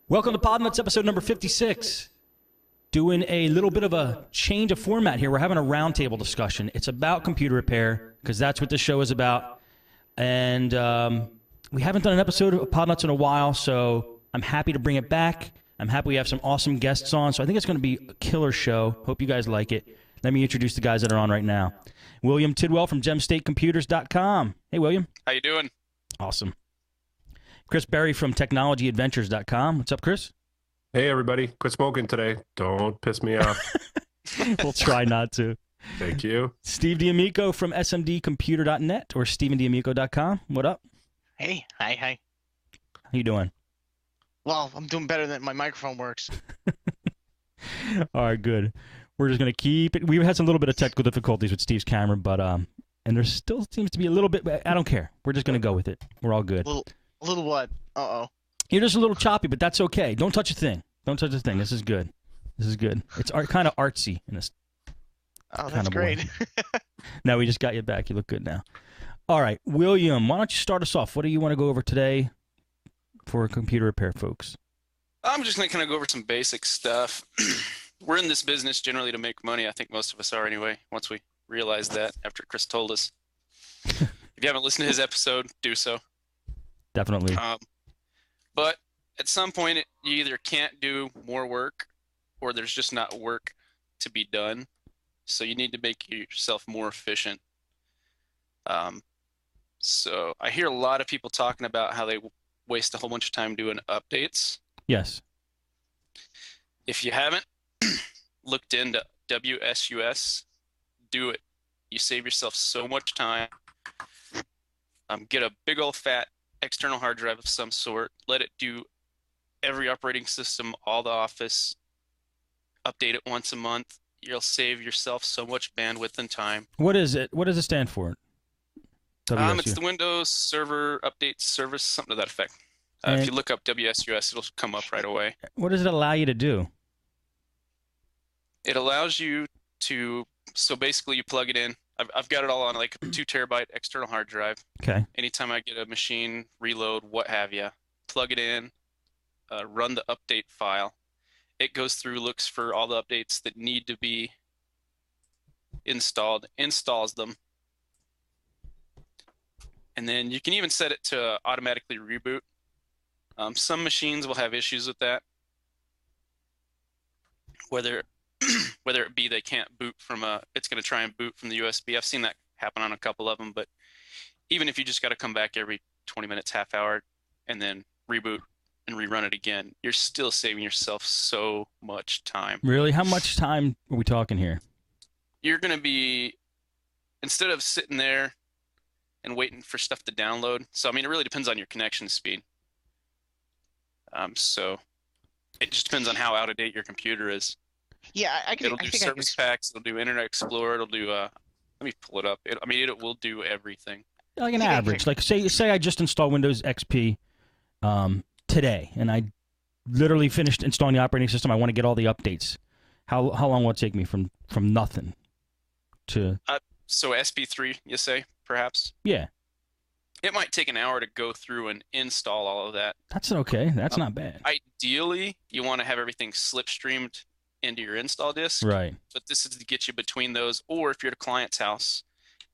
Welcome to Podnutz, episode number 56. Doing a little bit of a change of format here. We're having a roundtable discussion. It's about computer repair, because that's what this show is about. And we haven't done an episode of Podnutz in a while, so I'm happy to bring it back. I'm happy we have some awesome guests on, so I think it's going to be a killer show. Hope you guys like it. Let me introduce the guys that are on right now. William Tidwell from GemStateComputers.com. Hey, William. How you doing? Awesome. Chris Berry from TechnologyAdventures.com. What's up, Chris? Hey, everybody. Quit smoking today. Don't piss me off. We'll try not to. Thank you. Steve D'Amico from SMDcomputer.net or StephenD'Amico.com. What up? Hey, hi. How you doing? Well, I'm doing better than my microphone works. All right, good. We're just going to keep it. We've had some little bit of technical difficulties with Steve's camera, but and there still seems to be a little bit. I don't care. We're just going to go with it. We're all good. A little what? Uh-oh. You're just a little choppy, but that's okay. Don't touch a thing. Don't touch a thing. This is good. This is good. It's kind of artsy in this. Oh, that's great. Now we just got you back. You look good now. All right, William, why don't you start us off? What do you want to go over today for computer repair, folks? I'm just going to kind of go over some basic stuff. We're in this business generally to make money. I think most of us are anyway, once we realize that after Chris told us. If you haven't listened to his episode, do so. Definitely. But at some point, you either can't do more work or there's just not work to be done. So you need to make yourself more efficient. So I hear a lot of people talking about how they waste a whole bunch of time doing updates. Yes. If you haven't looked into WSUS, do it. You save yourself so much time. Get a big old fat external hard drive of some sort. Let it do every operating system, all the Office. Update it once a month. You'll save yourself so much bandwidth and time. What is it? What does it stand for? It's the Windows Server Update Service, something to that effect. If you look up WSUS, it'll come up right away. What does it allow you to do? It allows you to, so basically you plug it in. I've got it all on like a 2 terabyte external hard drive. Okay. Anytime I get a machine, reload, what have you, plug it in, run the update file. It goes through, looks for all the updates that need to be installed, installs them. And then you can even set it to automatically reboot. Some machines will have issues with that. Whether it be they can't boot from it's going to try and boot from the USB. I've seen that happen on a couple of them, but even if you just got to come back every 20 minutes, half hour, and then reboot and rerun it again, you're still saving yourself so much time. Really? How much time are we talking here? You're going to be, instead of sitting there and waiting for stuff to download, so I mean, it really depends on your connection speed. So it just depends on how out of date your computer is. Yeah, It'll do service packs. It'll do Internet Explorer. It'll do. Let me pull it up. It will do everything. Like an average. Like say I just installed Windows XP today, and I literally finished installing the operating system. I want to get all the updates. How long will it take me from nothing to? So SP3, you say perhaps? Yeah. It might take an hour to go through and install all of that. That's okay. That's not bad. Ideally, you want to have everything slipstreamed into your install disk. Right. But this is to get you between those, or if you're at a client's house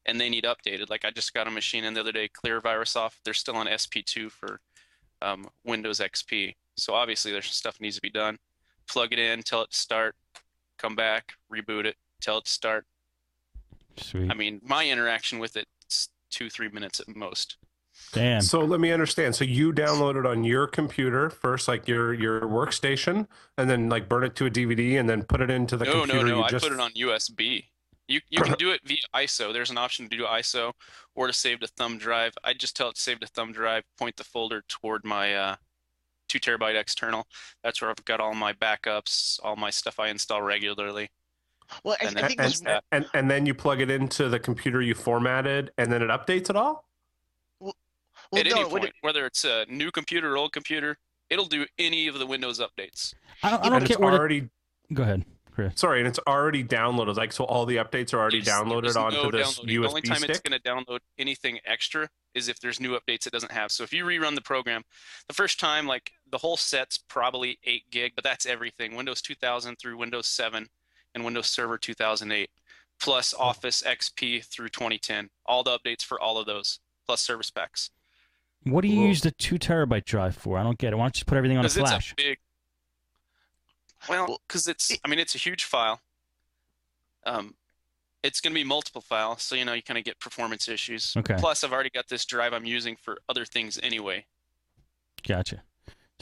and they need updated. Like I just got a machine in the other day, clear virus off. They're still on SP2 for Windows XP. So obviously there's some stuff that needs to be done. Plug it in, tell it to start, come back, reboot it, tell it to start. Sweet. I mean, my interaction with it's 2-3 minutes at most. Damn. So let me understand. So you download it on your computer first, like your workstation, and then like burn it to a DVD and then put it into the computer? No. I put it on USB. You can do it via ISO. There's an option to do ISO or to save to thumb drive. I just tell it to save to thumb drive, point the folder toward my 2 terabyte external. That's where I've got all my backups, all my stuff I install regularly. Well, I think and then you plug it into the computer you formatted, and then it updates it all? At any point, whether it's a new computer or old computer, it'll do any of the Windows updates. I don't care. Already... Go ahead, Chris. Chris. Sorry, and it's already downloaded. Like, so all the updates are already There's downloaded no onto this downloading. USB The only time stick? it's going to download anything extra is if there's new updates it doesn't have. So if you rerun the program, the first time, like the whole set's probably 8 gig, but that's everything. Windows 2000 through Windows 7 and Windows Server 2008, plus Office XP through 2010. All the updates for all of those, plus service packs. What do you use the 2 terabyte drive for? I don't get it. Why don't you just put everything on a flash? It's a big, well, because it's a huge file. It's going to be multiple files, so you kind of get performance issues. Okay. Plus, I've already got this drive I'm using for other things anyway. Gotcha.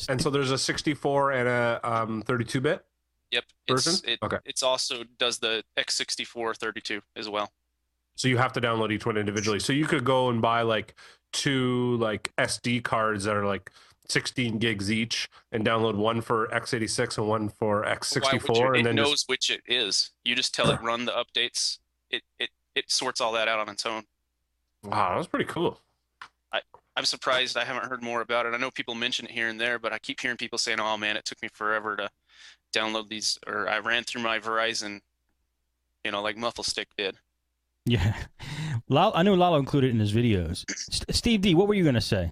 And so there's a 64 and a 32-bit Yep. version? Okay. It's also does the x64 32 as well. So you have to download each one individually. So you could go and buy like 2 like SD cards that are like 16 gigs each and download one for x86 and one for x64. It and then knows which it is. You just tell it run the updates. It sorts all that out on its own. Wow, that's pretty cool. I'm surprised I haven't heard more about it. I know people mention it here and there, but I keep hearing people saying, "Oh man, it took me forever to download these," or I ran through my Verizon, like Mufflestick did. Yeah. I know Lalo included it in his videos. Steve D, what were you going to say?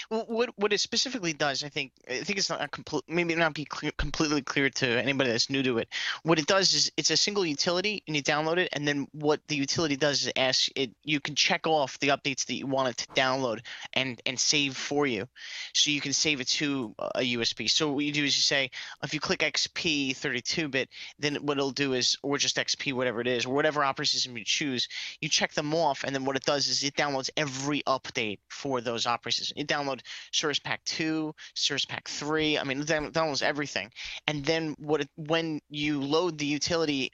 Well, what it specifically does, I think it's not maybe not be completely clear to anybody that's new to it. What it does is it's a single utility, and you download it, and then what the utility does is you can check off the updates that you want it to download and save for you, so you can save it to a USB. So what you do is you say, if you click XP 32-bit, then what it'll do is, or just XP, whatever it is, or whatever operating system you choose, you check them off, and then what it does is it downloads every update for those operating systems. It download Service Pack 2, Service Pack 3. I mean, it downloads everything. And then when you load the utility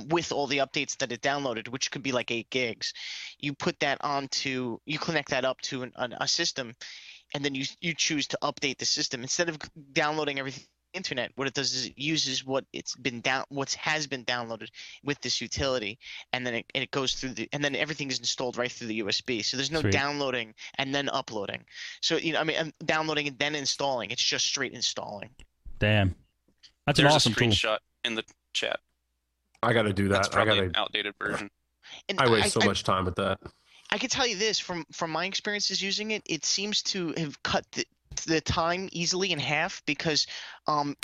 with all the updates that it downloaded, which could be like 8 gigs, you connect that up to a system, and then you choose to update the system instead of downloading everything internet. What it does is it uses what has been downloaded with this utility, and then it goes through and then everything is installed right through the USB. So there's no Sweet. downloading and then uploading. So downloading and then installing. It's just straight installing. Damn. That's There's an awesome a screenshot in the chat. I got to do That's that. probably an outdated version. And I waste so much time with that. I can tell you this from my experiences using it. It seems to have cut the time easily in half, because more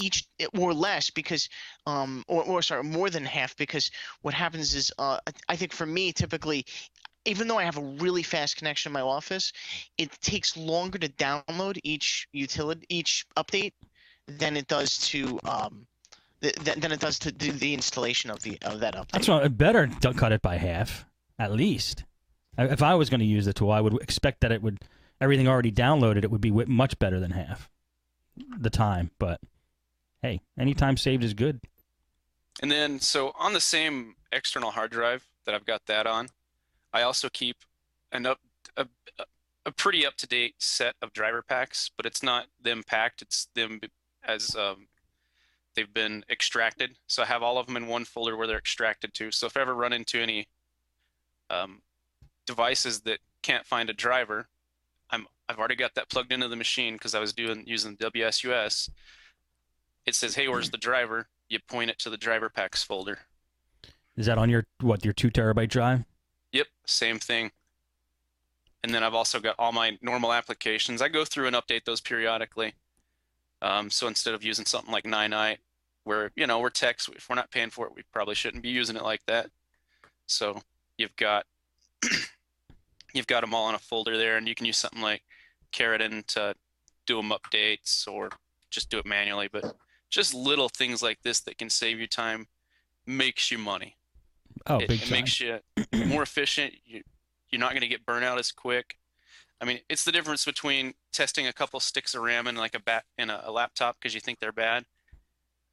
than half, because what happens is I think for me, typically, even though I have a really fast connection in my office, it takes longer to download each update than it does to do the installation of that update. That's not better. Cut it by half, at least. If I was going to use the tool, I would expect that everything already downloaded, it would be much better than half the time. But hey, any time saved is good. And then, so on the same external hard drive that I've got that on, I also keep a pretty up-to-date set of driver packs, but it's not them packed, it's them as they've been extracted. So I have all of them in one folder where they're extracted to. So if I ever run into any devices that can't find a driver, I've already got that plugged into the machine because I was using WSUS. It says, "Hey, where's the driver?" You point it to the driver packs folder. Is that on your 2 terabyte drive? Yep, same thing. And then I've also got all my normal applications. I go through and update those periodically. So instead of using something like 9i, where we're techs, if we're not paying for it, we probably shouldn't be using it like that. So you've got them all in a folder there, and you can use something like Keratin to do them updates, or just do it manually. But just little things like this that can save you time makes you money. Oh, big time. It makes you more efficient. You're not going to get burnout as quick. I mean, it's the difference between testing a couple sticks of RAM in a laptop because you think they're bad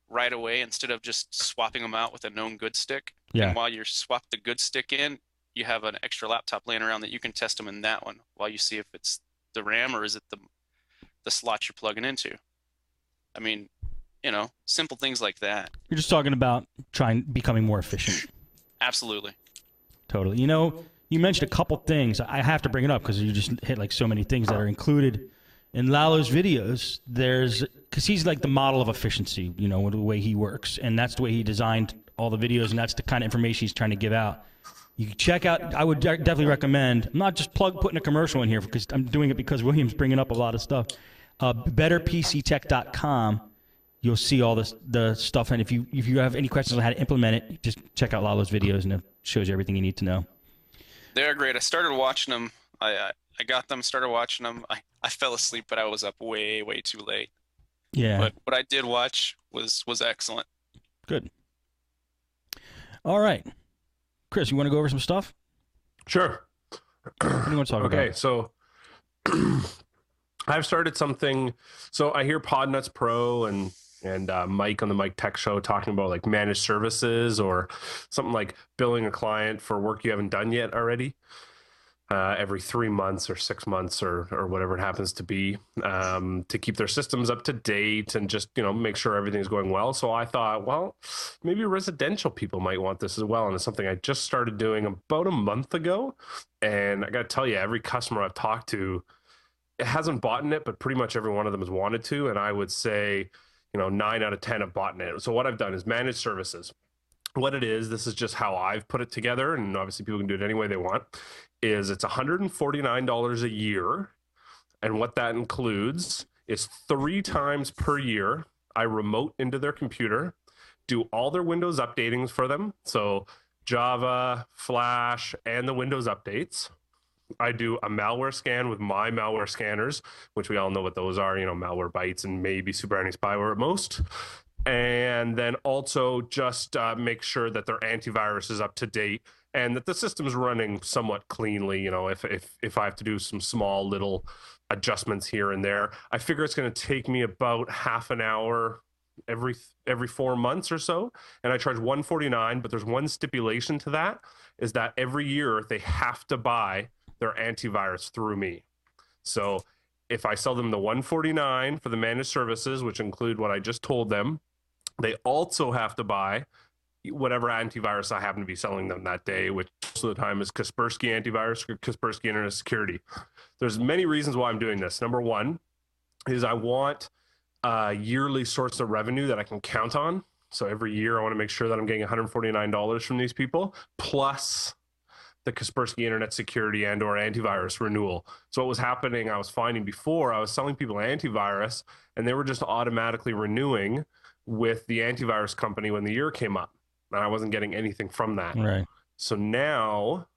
right away, instead of just swapping them out with a known good stick. Yeah. And while you swap the good stick in, you have an extra laptop laying around that you can test them in that one while you see if it's the RAM or is it the slot you're plugging into. I mean, simple things like that. You're just talking about becoming more efficient. Absolutely. Totally. You mentioned a couple things. I have to bring it up because you just hit like so many things that are included in Lalo's videos. Because he's like the model of efficiency, the way he works. And that's the way he designed all the videos, and that's the kind of information he's trying to give out. You can check out. I would definitely recommend. I'm not just putting a commercial in here because I'm doing it because William's bringing up a lot of stuff. BetterPCTech.com. You'll see all the stuff, and if you have any questions on how to implement it, just check out a lot of those videos, and it shows you everything you need to know. They're great. I started watching them. I got them, started watching them. I fell asleep, but I was up way too late. Yeah. But what I did watch was excellent. Good. All right, Chris, you want to go over some stuff? Sure. What do you want to talk about? Okay, so I've started something. So I hear Podnutz Pro and Mike on the Mike Tech Show talking about like managed services or something like billing a client for work you haven't done yet already every 3 months or 6 months or whatever it happens to be, to keep their systems up to date and just, make sure everything's going well. So I thought, well, maybe residential people might want this as well. And it's something I just started doing about a month ago. And I got to tell you, every customer I've talked to, it hasn't bought in it, but pretty much every one of them has wanted to. And I would say, 9 out of 10 have bought in it. So what I've done is managed services. What it is, this is just how I've put it together, and obviously people can do it any way they want, is it's $149 a year. And what that includes is 3 times per year, I remote into their computer, do all their Windows updatings for them. So Java, Flash, and the Windows updates. I do a malware scan with my malware scanners, which we all know what those are, malware bytes and maybe super anti spyware at most. And then also just make sure that their antivirus is up to date and that the system's running somewhat cleanly. If I have to do some small little adjustments here and there, I figure it's going to take me about half an hour every 4 months or so. And I charge $149, but there's one stipulation to that, is that every year they have to buy their antivirus through me. So if I sell them the $149 for the managed services, which include what I just told them, they also have to buy whatever antivirus I happen to be selling them that day, which most of the time is Kaspersky Antivirus or Kaspersky Internet Security. There's many reasons why I'm doing this. Number one is I want a yearly source of revenue that I can count on. So every year I want to make sure that I'm getting $149 from these people, plus the Kaspersky Internet Security and or antivirus renewal. So what was happening, I was finding before, I was selling people antivirus and they were just automatically renewing with the antivirus company when the year came up. And I wasn't getting anything from that. Right. So now,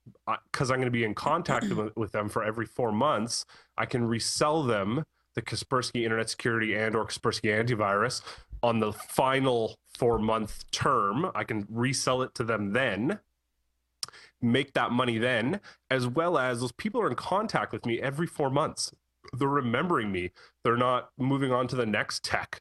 because I'm going to be in contact with them for every 4 months, I can resell them the Kaspersky Internet Security and or Kaspersky antivirus on the final 4-month term. I can resell it to them then, make that money then, as well as those people are in contact with me every 4 months. They're remembering me. They're not moving on to the next tech.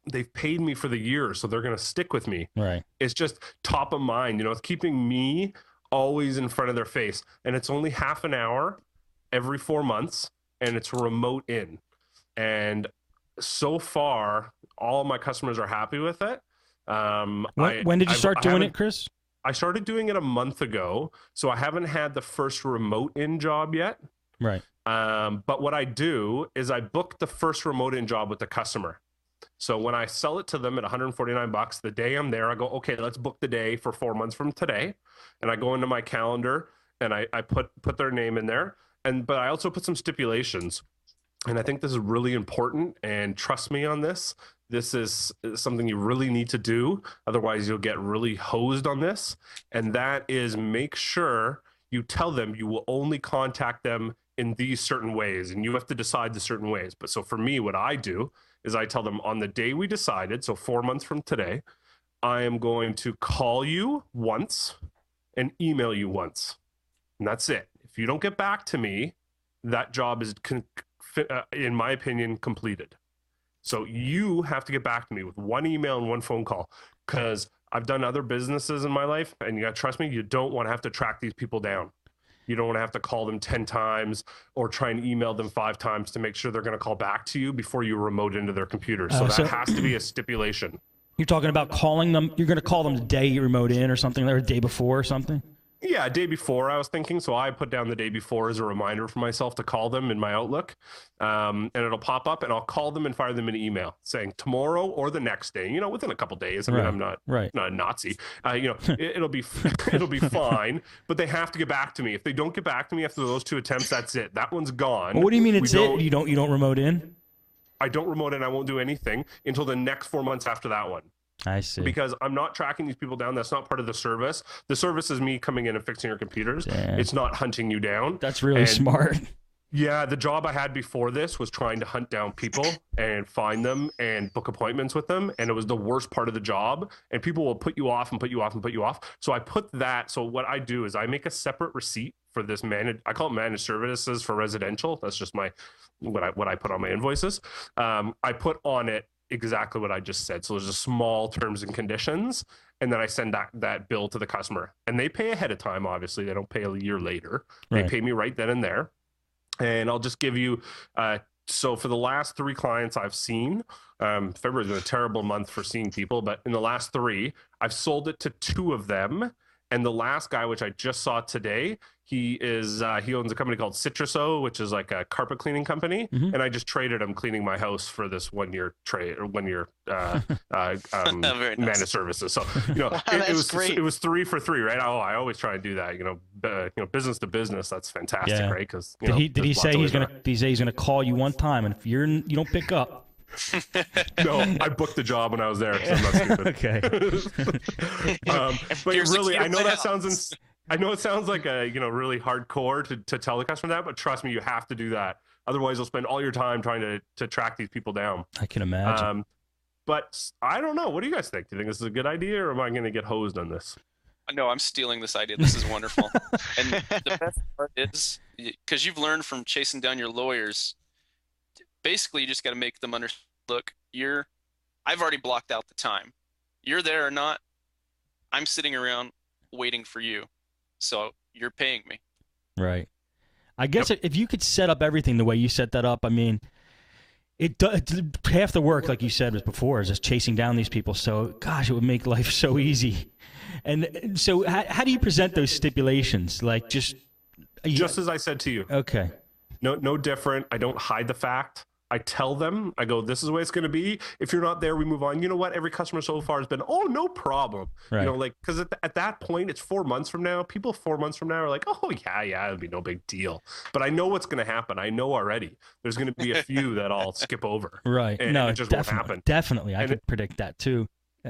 They've paid me for the year, so they're going to stick with me. Right. It's just top of mind. It's keeping me always in front of their face. And it's only half an hour every 4 months, and it's remote in. And so far, all of my customers are happy with it. When did you start doing it, Chris? I started doing it a month ago, so I haven't had the first remote in job yet. Right. But what I do is I book the first remote in job with the customer. So when I sell it to them at $149, the day I'm there, I go, okay, let's book the day for 4 months from today. And I go into my calendar and I put their name in there. But I also put some stipulations. And I think this is really important. And trust me on this. This is something you really need to do. Otherwise, you'll get really hosed on this. And that is, make sure you tell them you will only contact them in these certain ways. And you have to decide the certain ways. But so for me, what I do is I tell them on the day we decided, so 4 months from today, I am going to call you once and email you once. And that's it. If you don't get back to me, that job is, in my opinion, completed. So you have to get back to me with one email and one phone call, because I've done other businesses in my life, and you got to trust me, you don't want to have to track these people down. You don't want to have to call them 10 times or try and email them 5 times to make sure they're going to call back to you before you remote into their computer. So that has to be a stipulation. You're talking about calling them. You're going to call them the day you remote in or something, or the day before or something? Yeah, day before I was thinking, so I put down the day before as a reminder for myself to call them in my Outlook, and it'll pop up, and I'll call them and fire them an email saying tomorrow or the next day. You know, within a couple days. I mean, I'm not a Nazi. You know, it'll be it'll be fine, but they have to get back to me. If they don't get back to me after those 2 attempts, that's it. That one's gone. Well, what do you mean it's it? You don't remote in? I don't remote in. I won't do anything until the next 4 months after that one. I see. Because I'm not tracking these people down. That's not part of the service. The service is me coming in and fixing your computers. Damn. It's not hunting you down. That's really smart. Yeah, the job I had before this was trying to hunt down people and find them and book appointments with them. And it was the worst part of the job. And people will put you off and put you off and put you off. So I put that. So what I do is I make a separate receipt for this I call it managed services for residential. That's just what I put on my invoices. I put on it exactly what I just said. So there's a small terms and conditions, and then I send that bill to the customer, and they pay ahead of time. Obviously, they don't pay a year later. They pay me right then and there. And I'll just give you so for the last 3 clients I've seen, February's been a terrible month for seeing people, but in the last 3, I've sold it to 2 of them. And the last guy, which I just saw today, he owns a company called Citruso, which is like a carpet cleaning company. Mm-hmm. And I just traded him cleaning my house for this 1-year trade or 1-year managed services. So, you know, it was 3 for 3, right? Oh, I always try and do that, you know, business to business. That's fantastic, right? Because did he say he's gonna call you one time, and if you don't pick up? No, I booked the job when I was there, so I'm not stupid. Okay. But really, I know it sounds like a really hardcore to tell the customer that, but trust me, you have to do that. Otherwise, you'll spend all your time trying to track these people down. I can imagine. But I don't know. What do you guys think? Do you think this is a good idea, or am I going to get hosed on this? No, I'm stealing this idea. This is wonderful. And the best part is, because you've learned from chasing down your lawyers, basically you just got to make them understand, look, I've already blocked out the time. You're there or not, I'm sitting around waiting for you. So you're paying me. Right. I guess if you could set up everything the way you set that up, I mean, half the work, like you said was before, is just chasing down these people. So, gosh, it would make life so easy. And so how do you present those stipulations? Like just as I said to you. Okay. No different. I don't hide the fact. I tell them, I go, this is the way it's going to be. If you're not there, we move on. You know what? Every customer so far has been, oh, no problem. Right. You know, like, because at that point, it's 4 months from now. People 4 months from now are like, oh, yeah, it'll be no big deal. But I know what's going to happen. I know already. There's going to be a few that I'll skip over. Right. And it just won't happen. Definitely. I could predict that too.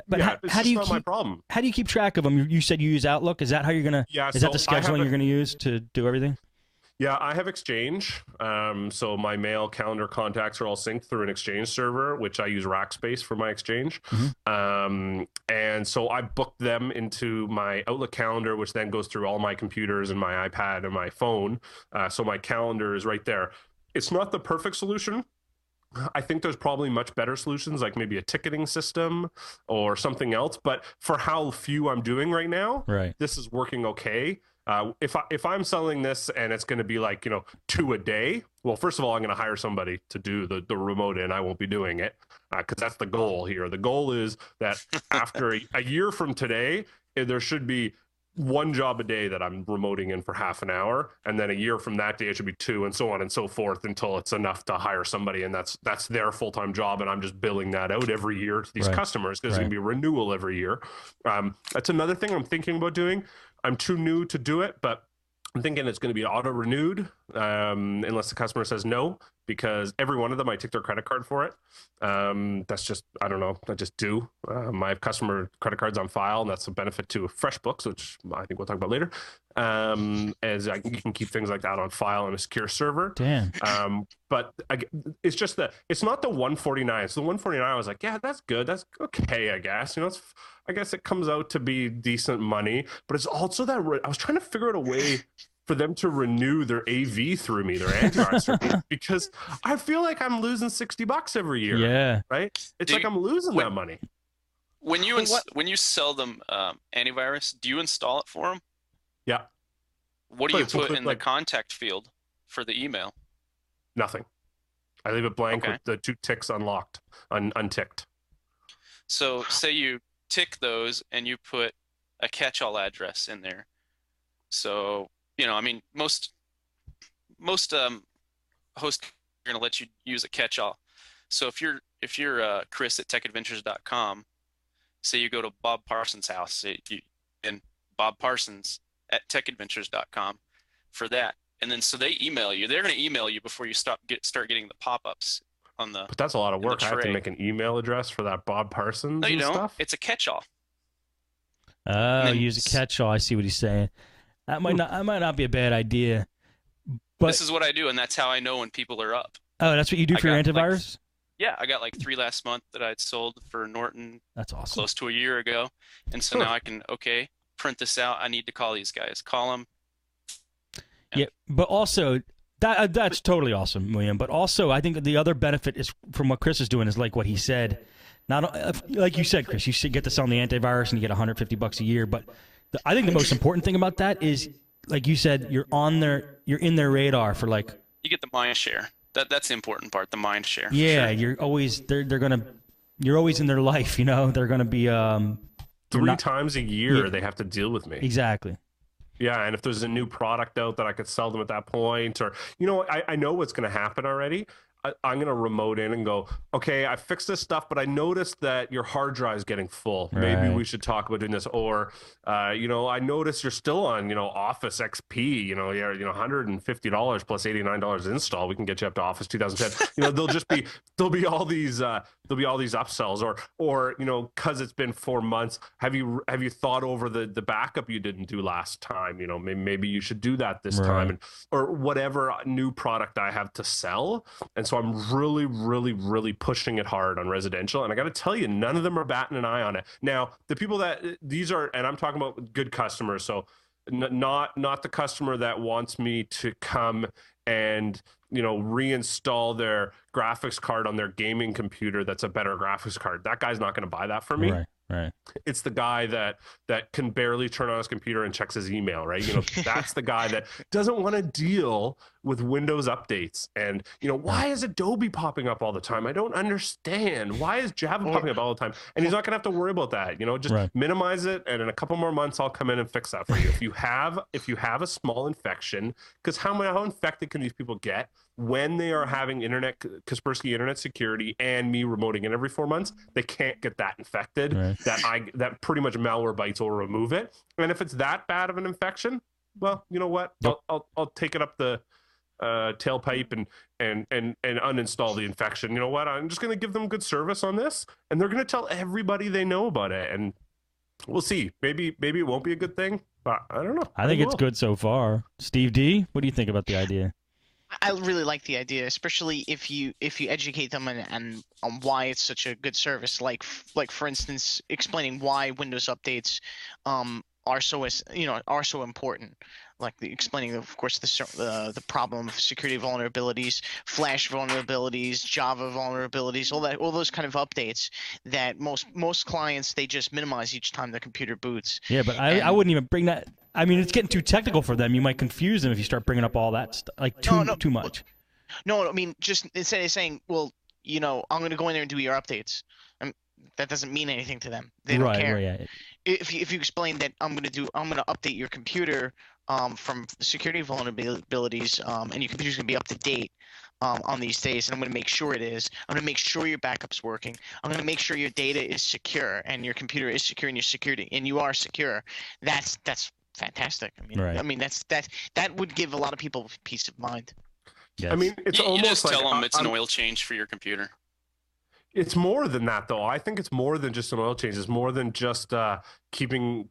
But yeah, how do you not my problem. How do you keep track of them? You said you use Outlook. Is that how you're going to, is that the scheduling you're going to use to do everything? Yeah, I have Exchange. So my mail, calendar, contacts are all synced through an Exchange server, which I use Rackspace for my Exchange. Mm-hmm. And so I book them into my Outlook calendar, which then goes through all my computers and my iPad and my phone. So my calendar is right there. It's not the perfect solution. I think there's probably much better solutions, like maybe a ticketing system or something else. But for how few I'm doing right now, this is working okay. If I'm selling this and it's going to be like, 2 a day, well, first of all, I'm going to hire somebody to do the remote in. I won't be doing it because that's the goal here. The goal is that after a year from today, there should be 1 job a day that I'm remoting in for half an hour. And then a year from that day, it should be 2 and so on and so forth until it's enough to hire somebody. And that's their full-time job. And I'm just billing that out every year to these customers because it's going to be renewal every year. That's another thing I'm thinking about doing. I'm too new to do it, but I'm thinking it's going to be auto-renewed unless the customer says no, because every one of them, I take their credit card for it. That's just, I don't know, I just do. I have customer credit cards on file, and that's a benefit to FreshBooks, which I think we'll talk about later, as you can keep things like that on file on a secure server. Damn. But it's just it's not the 149. So the 149, I was like, yeah, that's good. That's okay, I guess. I guess it comes out to be decent money, but it's also that I was trying to figure out a way for them to renew their AV through me, their antivirus through me, because I feel like I'm losing $60 every year. Yeah. Right. It's like I'm losing that money. When you sell them antivirus, do you install it for them? Yeah. What do you put in the contact field for the email? Nothing. I leave it blank with the 2 ticks unlocked, unticked. So say you tick those and you put a catch-all address in there. So, I mean, most hosts are going to let you use a catch-all. So if you're Chris at techadventures.com, say you go to Bob Parsons' house, and Bob Parsons at techadventures.com for that, and then so they email you. They're going to email you before you start getting the pop-ups on the. But that's a lot of work. I have to tray. make an email address for that Bob Parsons No, you and don't. stuff. It's a catch-all. Oh, use a catch-all. I see what he's saying. That might not be a bad idea. But This is what I do, and that's how I know when people are up. oh, that's what you do I for your got, antivirus? Yeah, I got like 3 last month that I'd sold for Norton That's awesome. close to a year ago, and so now I can print this out. I need to call these guys. Call them. Yeah, but also that's totally awesome, William. But also, I think the other benefit is from what Chris is doing is like what he said. Not like you said, Chris, you should get this on the antivirus and you get $150 a year. But I think the most important thing about that is, like you said, you're in their radar for like. You get the mind share. That's the important part, the mind share. Yeah, sure. you're always you're always in their life. They're gonna be 3 times a year they have to deal with me. Exactly. Yeah, and if there's a new product out that I could sell them at that point, or I know what's going to happen already. I'm going to remote in and go, okay, I fixed this stuff, but I noticed that your hard drive is getting full. Maybe Right. we should talk about doing this. Or, I noticed you're still on, Office XP, you're, $150 plus $89 install. We can get you up to Office 2010. There'll be all these upsells or, cause it's been 4 months. Have you thought over the backup you didn't do last time? Maybe you should do that this time, or whatever new product I have to sell. And so I'm really, really, really pushing it hard on residential. And I got to tell you, none of them are batting an eye on it. Now, the people these are, and I'm talking about good customers. So not the customer that wants me to come and, reinstall their graphics card on their gaming computer. That's a better graphics card. That guy's not going to buy that for me. Right. It's the guy that can barely turn on his computer and checks his email, right? That's the guy that doesn't want to deal with Windows updates. And, why is Adobe popping up all the time? I don't understand. Why is Java popping up all the time? And he's not going to have to worry about that. Just minimize it. And in a couple more months, I'll come in and fix that for you. If you have a small infection, because how infected can these people get when they are having Kaspersky internet security and me remoting in every 4 months? They can't get that infected. Right. That pretty much malware will remove it. And if it's that bad of an infection, well, you know what? I'll take it up the tailpipe and uninstall the infection. You know what? I'm just going to give them good service on this, and they're going to tell everybody they know about it. And we'll see. Maybe it won't be a good thing, but I don't know. I think it's good so far. Steve D, what do you think about the idea? I really like the idea, especially if you educate them and on why it's such a good service. Like for instance, explaining why Windows updates are so important. Like explaining, of course, the problem of security vulnerabilities, Flash vulnerabilities, Java vulnerabilities, all those kind of updates that most clients, they just minimize each time the computer boots. Yeah, but I wouldn't even bring that. I mean, it's getting too technical for them. You might confuse them if you start bringing up all that stuff, like too much. No, I mean, just instead of saying, well, I'm going to go in there and do your updates. That doesn't mean anything to them. They don't care. Right, yeah. If you explain that I'm going to update your computer from security vulnerabilities, and your computer's going to be up to date on these days, and I'm going to make sure it is. I'm going to make sure your backup's working. I'm going to make sure your data is secure and your computer is secure and you are secure. That's fantastic. I mean, that would give a lot of people peace of mind. Yes. I mean, it's You almost just like tell them it's an oil change for your computer. It's more than that, though. I think it's more than just an oil change. It's more than just keeping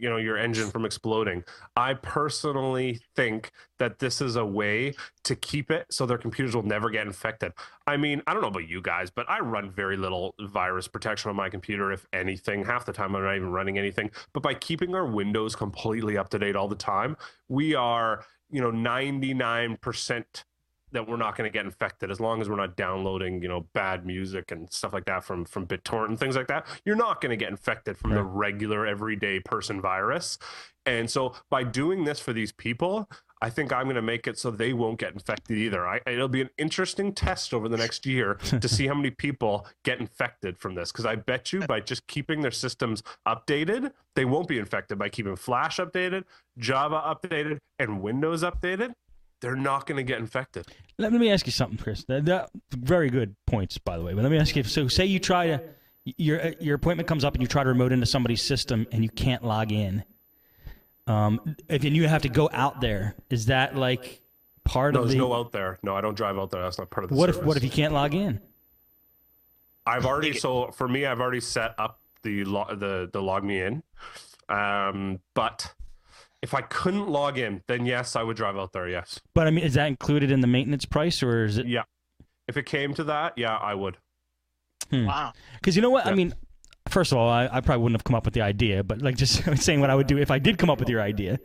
your engine from exploding. I personally think that this is a way to keep it so their computers will never get infected. I mean, I don't know about you guys, but I run very little virus protection on my computer, if anything. Half the time I'm not even running anything. But by keeping our Windows completely up to date all the time, we are 99% that we're not going to get infected, as long as we're not downloading, bad music and stuff like that from BitTorrent and things like that. You're not going to get infected from the regular everyday person virus. And so by doing this for these people, I think I'm going to make it so they won't get infected either. It'll be an interesting test over the next year to see how many people get infected from this. Because I bet you by just keeping their systems updated, they won't be infected. By keeping Flash updated, Java updated, and Windows updated, they're not going to get infected. Let me ask you something, Chris. That very good points, by the way. But let me ask you, so say you try to, your appointment comes up and you try to remote into somebody's system and you can't log in. If you have to go out there, is that like part of the... No, there's no out there. No, I don't drive out there. That's not part of the What service. if you can't log in? So for me, I've already set up the log me in. But if I couldn't log in, then yes, I would drive out there, yes. But I mean, is that included in the maintenance price, or is it... Yeah. If it came to that, yeah, I would. Wow. Because you know what? Yeah. I mean, first of all, I probably wouldn't have come up with the idea, but like just saying what I would do if I did come up with your idea.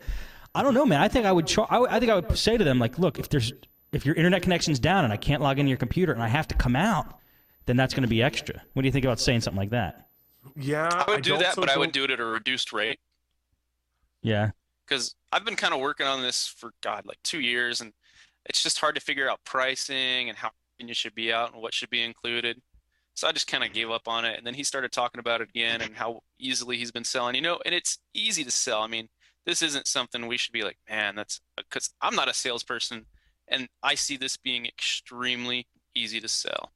I don't know, man. I think I would say to them, like, look, if your internet connection's down and I can't log into your computer and I have to come out, then that's going to be extra. What do you think about saying something like that? Yeah, I would do that, but I would do it at a reduced rate. Yeah. Because I've been kind of working on this for, like 2 years, and it's just hard to figure out pricing and how you should be out and what should be included. So I just kind of gave up on it. And then he started talking about it again and how easily he's been selling, and it's easy to sell. I mean, this isn't something we should be like, man, that's because I'm not a salesperson, and I see this being extremely easy to sell.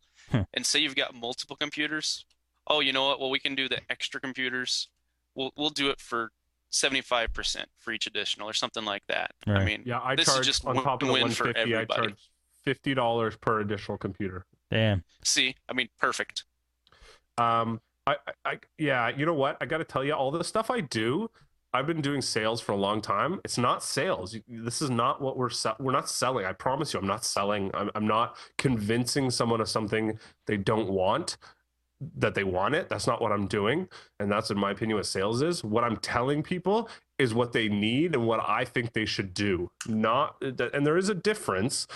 And say you've got multiple computers. Oh, you know what? Well, we can do the extra computers. We'll do it for 75% for each additional or something like that. Right. I mean, yeah, I this charge is just on top of the win-win for 150. I everybody. charge $50 per additional computer. Damn. See, I mean, perfect. Yeah, you know what? I got to tell you, all the stuff I do, I've been doing sales for a long time. It's not sales. This is not what we're not selling. I promise you, I'm not selling. I'm not convincing someone of something they don't want, that they want it. That's not what I'm doing. And that's, in my opinion, what sales is. What I'm telling people is what they need and what I think they should do. And there is a difference.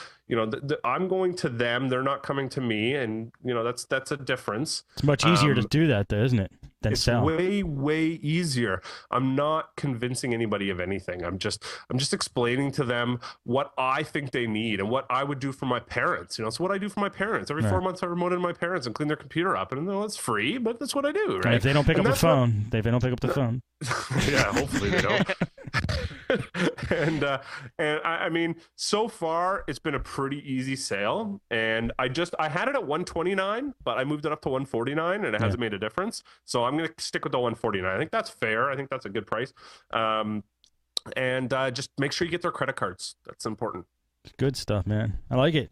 I'm going to them. They're not coming to me. And, that's a difference. It's much easier to do that, though, isn't it? Than It's sell. way, way easier. I'm not convincing anybody of anything. I'm just explaining to them what I think they need and what I would do for my parents. It's what I do for my parents. Every 4 months I remote in my parents and clean their computer up. And it's free, but that's what I do, right? And if they don't pick up the phone, Yeah, hopefully they don't. and I mean, so far it's been a pretty easy sale, and I had it at 129, but I moved it up to 149, and it hasn't made a difference. So I'm gonna stick with the 149. I think that's fair. I think that's a good price. And just make sure you get their credit cards. That's important. Good stuff, man. I like it.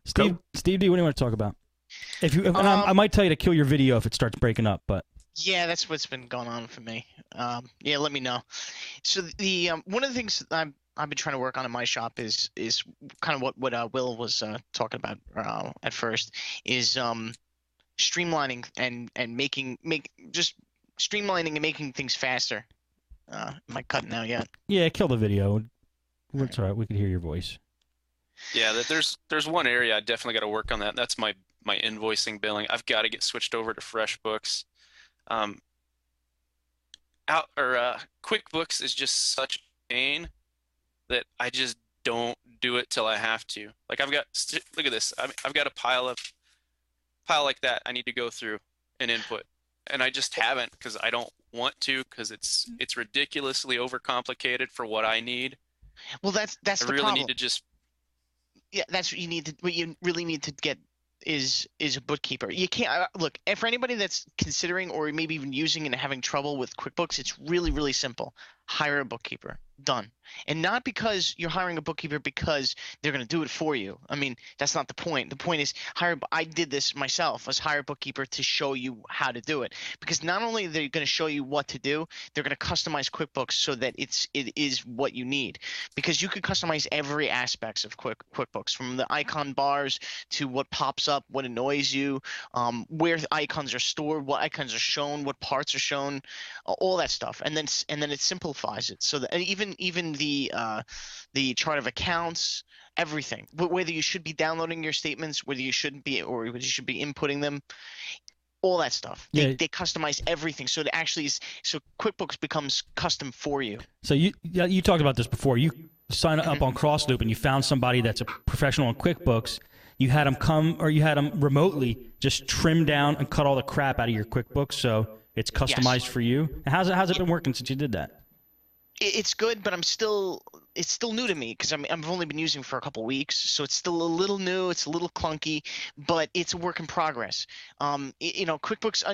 Steve D, what do you want to talk about? I might tell you to kill your video if it starts breaking up, but. Yeah, that's what's been going on for me. Yeah, let me know. So the one of the things that I've been trying to work on in my shop is kind of what Will was talking about at first, is streamlining and making things faster. Am I cutting out yet? Yeah, kill the video. It's all right. We can hear your voice. Yeah, there's one area I definitely got to work on that. That's my invoicing billing. I've got to get switched over to FreshBooks. QuickBooks is just such a pain that I just don't do it till I have to. Like look at this. I've got a pile like that I need to go through and input, and I just haven't because I don't want to, because it's ridiculously overcomplicated for what I need. Well, that's the problem. I really need to just. Yeah, that's what you need to. What you really need to get is a bookkeeper. You can't look, and for anybody that's considering or maybe even using and having trouble with QuickBooks, it's really, really simple. Hire a bookkeeper. Done. And not because you're hiring a bookkeeper because they're going to do it for you. I mean, that's not the point. The point is I did this myself. Was hire a bookkeeper to show you how to do it, because not only are they going to show you what to do, they're going to customize QuickBooks so that it is what you need, because you can customize every aspects of QuickBooks, from the icon bars to what pops up, what annoys you, where the icons are stored, what icons are shown, what parts are shown, all that stuff. And then it simplifies it so that even the chart of accounts, everything, whether you should be downloading your statements, whether you shouldn't be, or whether you should be inputting them, all that stuff. They customize everything, so it actually is. So QuickBooks becomes custom for you. So you talked about this before. sign up on CrossLoop and you found somebody that's a professional in QuickBooks, you had them come, or you had them remotely just trim down and cut all the crap out of your QuickBooks so it's customized for you. And how's it been working since you did that? It's good, but it's still new to me because I've only been using it for a couple weeks, so it's still a little new. It's a little clunky, but it's a work in progress. QuickBooks,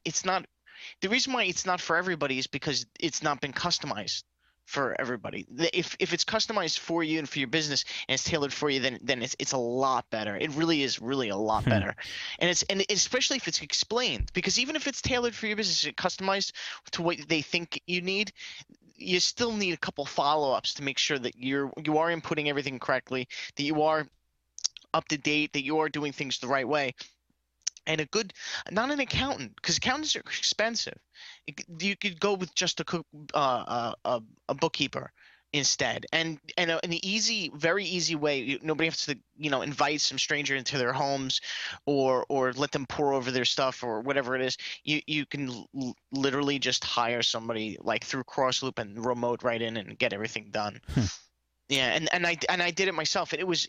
it's not. The reason why it's not for everybody is because it's not been customized for everybody. If it's customized for you and for your business and it's tailored for you, then it's a lot better. It really is really a lot better, and especially if it's explained, because even if it's tailored for your business, customized to what they think you need, you still need a couple follow-ups to make sure that you are inputting everything correctly, that you are up to date, that you are doing things the right way. And not an accountant, because accountants are expensive. You could go with just a bookkeeper instead, and an easy, very easy way. Nobody has to invite some stranger into their homes, or let them pour over their stuff or whatever it is. You can literally just hire somebody like through CrossLoop and remote right in and get everything done. Yeah, and I did it myself, and it was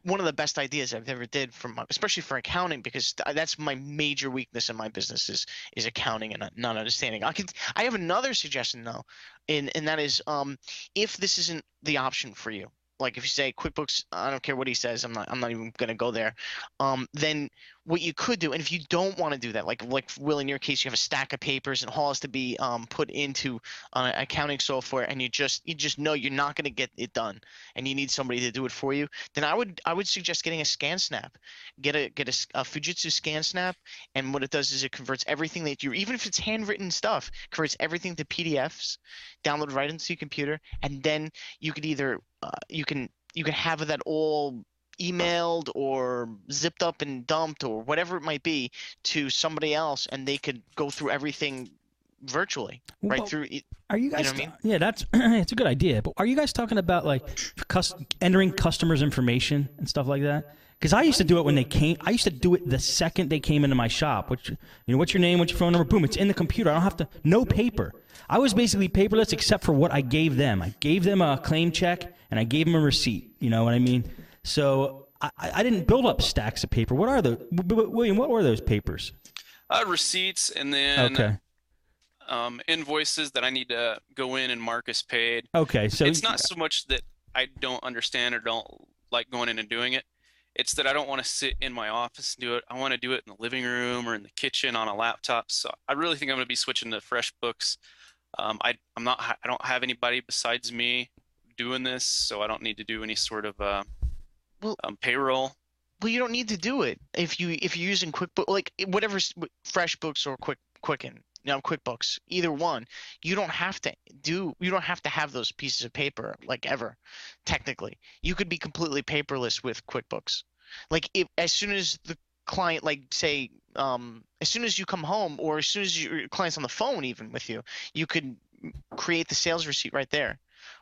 one of the best ideas I've ever did, especially for accounting, because that's my major weakness in my business is accounting and not understanding. I have another suggestion though, and that is if this isn't the option for you, like if you say QuickBooks, I don't care what he says, I'm not even gonna go there. Then what you could do, and if you don't want to do that, like Will, in your case, you have a stack of papers and all has to be put into accounting software, and you just know you're not going to get it done, and you need somebody to do it for you. Then I would suggest getting a ScanSnap. Get a Fujitsu ScanSnap, and what it does is it converts everything that even if it's handwritten stuff, converts everything to PDFs, download right into your computer, and then you could either you can have that all emailed or zipped up and dumped or whatever it might be to somebody else, and they could go through everything virtually through. Are you guys? You know what I mean? Yeah, that's it's a good idea. But are you guys talking about like entering customers' information and stuff like that? Because I used to do it when they came. I used to do it the second they came into my shop. What's your name? What's your phone number? Boom, it's in the computer. I don't have to. No paper. I was basically paperless except for what I gave them. I gave them a claim check and I gave them a receipt. You know what I mean? So I didn't build up stacks of paper. What are those, William? What were those papers? Receipts, and then invoices that I need to go in and mark as paid. Okay, so it's not so much that I don't understand or don't like going in and doing it. It's that I don't want to sit in my office and do it. I want to do it in the living room or in the kitchen on a laptop. So I really think I'm going to be switching to FreshBooks. I don't have anybody besides me doing this, so I don't need to do any sort of payroll. Well, you don't need to do it if you're using QuickBooks, like whatever, FreshBooks or Quicken, QuickBooks, either one. You don't have to have those pieces of paper, like, ever. Technically, you could be completely paperless with QuickBooks. Like, as soon as the client, like, say, as soon as you come home, or as soon as your client's on the phone even with you, you could create the sales receipt right there,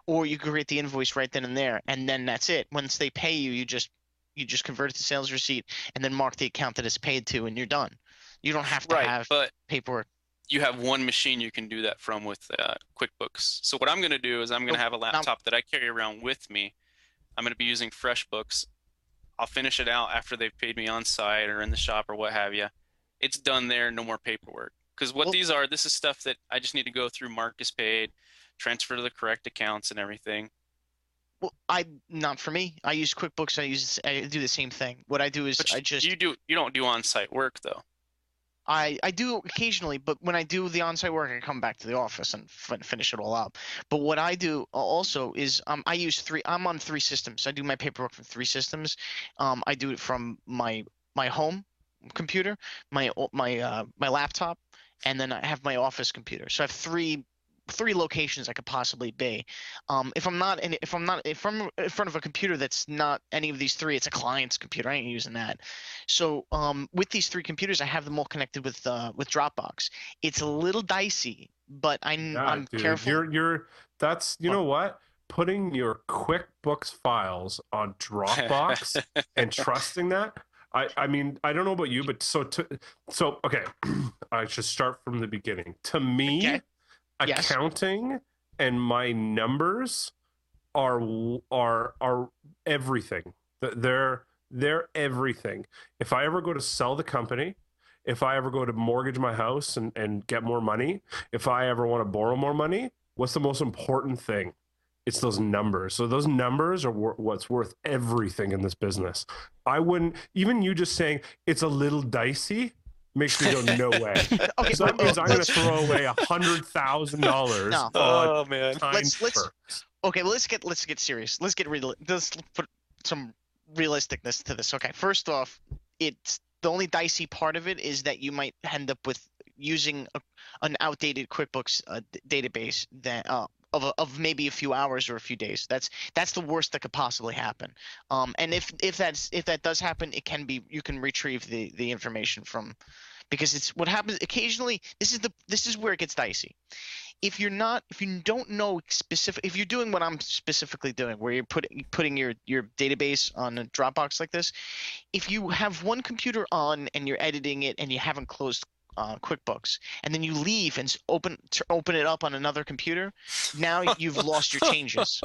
or you could create the invoice right then and there, and then that's it. Once they pay you, you just convert it to sales receipt and then mark the account that it's paid to, and you're done. You don't have to have paperwork. You have one machine you can do that from with QuickBooks. So what I'm going to do is I'm going to have a laptop that I carry around with me. I'm going to be using FreshBooks. I'll finish it out after they've paid me on site or in the shop or what have you. It's done there, no more paperwork. Because this is stuff that I just need to go through, mark as paid, transfer to the correct accounts and everything. Well, not for me. I use QuickBooks. I do the same thing. What I do is you don't do on-site work though. I do occasionally, but when I do the on-site work, I come back to the office and finish it all up. But what I do also is I'm on 3 systems. I do my paperwork from 3 systems. I do it from my home computer, my laptop, and then I have my office computer. So I have three locations I could possibly be. If I'm in front of a computer that's not any of these 3, it's a client's computer. I ain't using that. So with these 3 computers, I have them all connected with Dropbox. It's a little dicey, but I'm careful. You know what? Putting your QuickBooks files on Dropbox and trusting that. I mean, I don't know about you, but so okay, I should start from the beginning. To me, accounting and my numbers are everything. They're everything. If I ever go to sell the company, if I ever go to mortgage my house and get more money, if I ever want to borrow more money, what's the most important thing? It's those numbers. So those numbers are what's worth everything in this business. I wouldn't, even you just saying it's a little dicey makes me go, no way. Okay, So that means I'm going to let's- throw away $100,000 No. on Oh man. time Let's- first. Okay, well, let's get serious. Let's put some realisticness to this. Okay, first off, it's the only dicey part of it is that you might end up with using an outdated QuickBooks database that of maybe a few hours or a few days. That's the worst that could possibly happen. And if that does happen, you can retrieve the information from, because it's what happens occasionally. This is where it gets dicey. If you don't know if you're doing what I'm specifically doing, where you're putting your database on a Dropbox like this, if you have one computer on and you're editing it and you haven't closed QuickBooks, and then you leave and open it up on another computer, now you've lost your changes.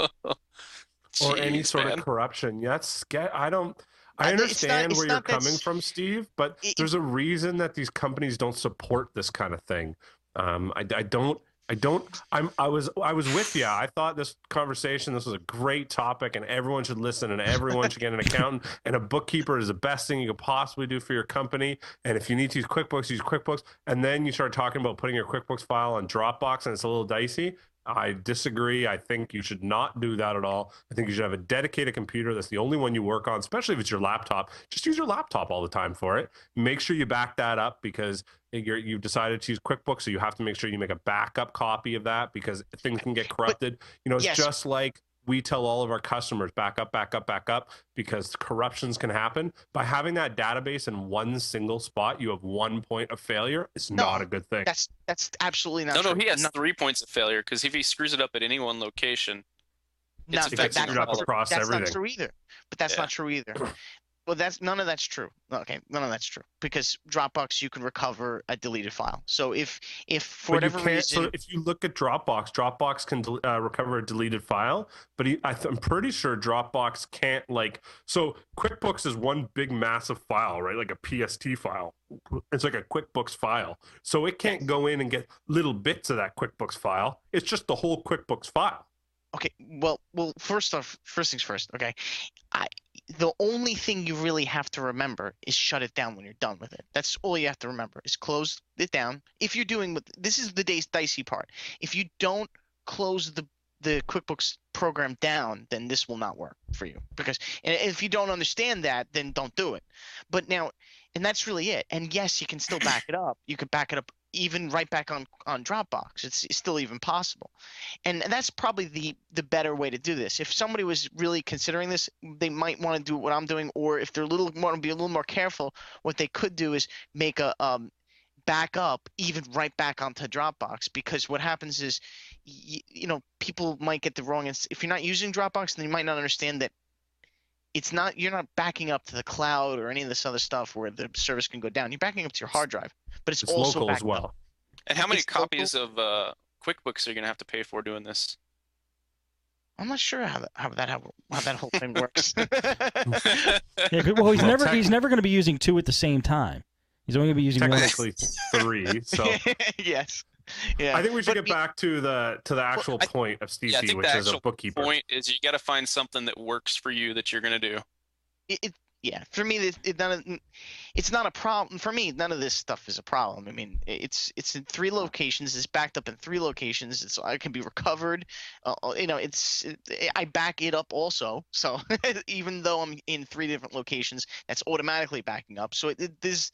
Or any Jeez, sort man. of corruption. That's I don't. I It's not- understand it's where you're not that coming s- from, Steve, but there's a reason that these companies don't support this kind of thing. I don't. I was with you. I thought this was a great topic and everyone should listen and everyone should get an accountant, and a bookkeeper is the best thing you could possibly do for your company. And if you need to use QuickBooks. And then you start talking about putting your QuickBooks file on Dropbox and it's a little dicey. I disagree. I think you should not do that at all. I think you should have a dedicated computer that's the only one you work on, especially if it's your laptop. Just use your laptop all the time for it. Make sure you back that up, because you've decided to use QuickBooks, so you have to make sure you make a backup copy of that, because things can get corrupted. It's yes. just like we tell all of our customers, back up, because corruptions can happen. By having that database in one single spot, you have one point of failure. It's No, not a good thing. That's absolutely not No, true. he has 3 points of failure, because if he screws it up at any one location, it's affecting that's it not across that's everything. not true either. But that's Yeah. not true either. Well, none of that's true. Okay, none of that's true, because Dropbox, you can recover a deleted file. So if for But you whatever can't. reason, So if you look at Dropbox can recover a deleted file, but I'm pretty sure Dropbox can't. So QuickBooks is one big massive file, right? Like a PST file. It's like a QuickBooks file. So it can't go in and get little bits of that QuickBooks file. It's just the whole QuickBooks file. okay, well, first things first. Okay, the only thing you really have to remember is shut it down when you're done with it. That's all you have to remember, is close it down. If you're doing this is the dicey part. If you don't close the QuickBooks program down, then this will not work for you. Because if you don't understand that, then don't do it. But now, and that's really it. And yes, you can still back it up. You could back it up even right back on Dropbox. It's still even possible. And that's probably the better way to do this. If somebody was really considering this, they might want to do what I'm doing, or if they're want to be a little more careful, what they could do is make a back up even right back onto Dropbox, because what happens is people might get the wrong. If you're not using Dropbox, then you might not understand that you're not backing up to the cloud or any of this other stuff where the service can go down. You're backing up to your hard drive, but it's also local as backing well. up. And how many It's local. copies of QuickBooks are you gonna have to pay for doing this? I'm not sure how that whole thing works. Yeah, well, he's never going to be using two at the same time. He's only going to be using one. Technically 3. So Yes. Yeah. I think we should But get back to the actual point of Steve, Yeah, I think which the is a actual bookkeeper. point is you got to find something that works for you that you're gonna do. Yeah, for me, it's not a problem. For me, none of this stuff is a problem. I mean, it's in 3 locations. It's backed up in 3 locations. It can be recovered. I back it up also. So even though I'm in 3 different locations, that's automatically backing up. So there's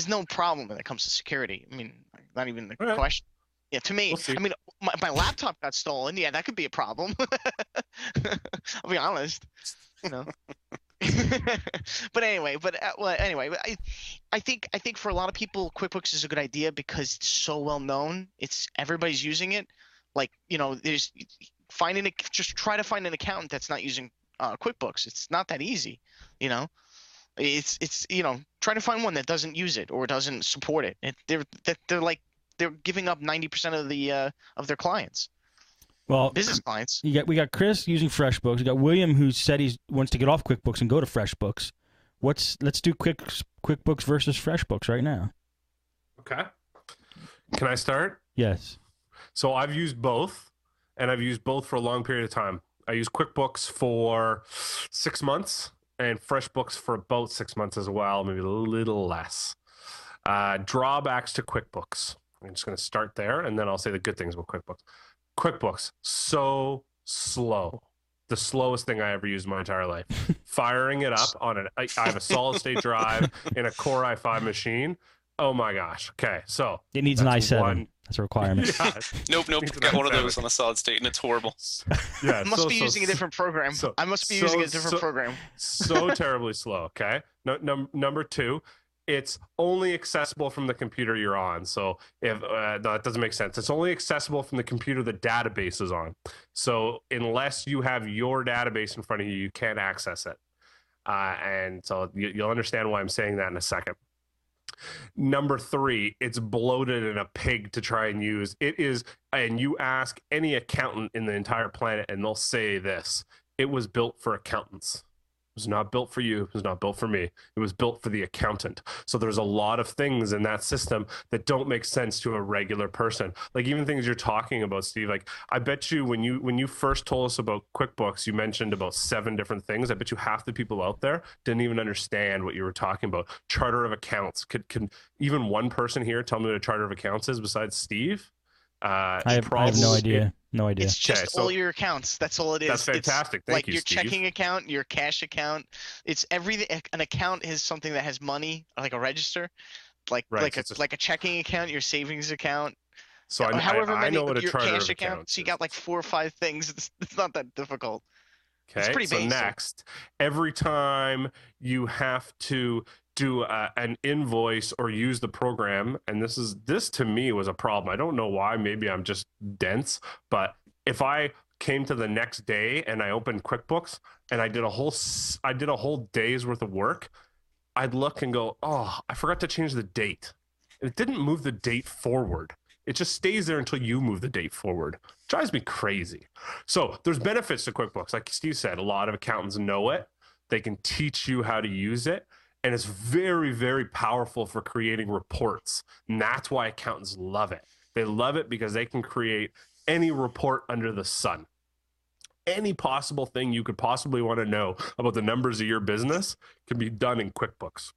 no problem when it comes to security. I mean, not even the All right. question. Yeah, to me, We'll see. I mean, my laptop got stolen. Yeah, that could be a problem. I'll be honest. But anyway, I think for a lot of people, QuickBooks is a good idea because it's so well known. Everybody's using it. Just try to find an accountant that's not using QuickBooks. It's not that easy. It's try to find one that doesn't use it or doesn't support it. They're giving up 90% of their clients. Well, business clients. we got Chris using FreshBooks. We got William who said he wants to get off QuickBooks and go to FreshBooks. Let's do QuickBooks versus FreshBooks right now. Okay. Can I start? Yes. So I've used both, and I've used both for a long period of time. I used QuickBooks for 6 months and FreshBooks for about 6 months as well, maybe a little less. Drawbacks to QuickBooks. I'm just going to start there, and then I'll say the good things about QuickBooks. QuickBooks, so slow. The slowest thing I ever used in my entire life. Firing it up on I have a solid state drive in a Core i5 machine. Oh my gosh. Okay, so it needs an i7. That's a requirement. Yeah, Nope. Got one of those on a solid state, and it's horrible. Yeah, I must be using a different program. I must be using a different program. So terribly slow. Okay. Number two, it's only accessible from the computer you're on. So if no, that doesn't make sense. It's only accessible from the computer the database is on. So unless you have your database in front of you, you can't access it. And so you'll understand why I'm saying that in a second. Number three, it's bloated and a pig to try and use. It is, and you ask any accountant in the entire planet, and they'll say this: it was built for accountants. It was not built for you. It was not built for me. It was built for the accountant. So there's a lot of things in that system that don't make sense to a regular person. Like even things you're talking about, Steve. Like I bet you when you first told us about QuickBooks, you mentioned about 7 different things. I bet you half the people out there didn't even understand what you were talking about. Charter of accounts. Can even one person here tell me what a charter of accounts is besides Steve? I have no idea. No idea. It's just all your accounts. That's all it is. That's fantastic. It's Thank you, your Steve. checking account, your cash account. It's everything. An account is something that has money, like a register, like a checking account, your savings account. So I know what a your charter cash of account. accounts So you is. got like 4 or 5 things. It's not that difficult. Okay, It's pretty so basic. next, every time you have to do an invoice or use the program, and this to me was a problem. I don't know why. Maybe I'm just dense, but if I came to the next day and I opened QuickBooks and I did a whole day's worth of work, I'd look and go, oh, I forgot to change the date. It didn't move the date forward. It just stays there until you move the date forward. Drives me crazy. So there's benefits to QuickBooks. Like Steve said, a lot of accountants know it. They can teach you how to use it. And it's very, very powerful for creating reports. And that's why accountants love it. They love it because they can create any report under the sun. Any possible thing you could possibly want to know about the numbers of your business can be done in QuickBooks.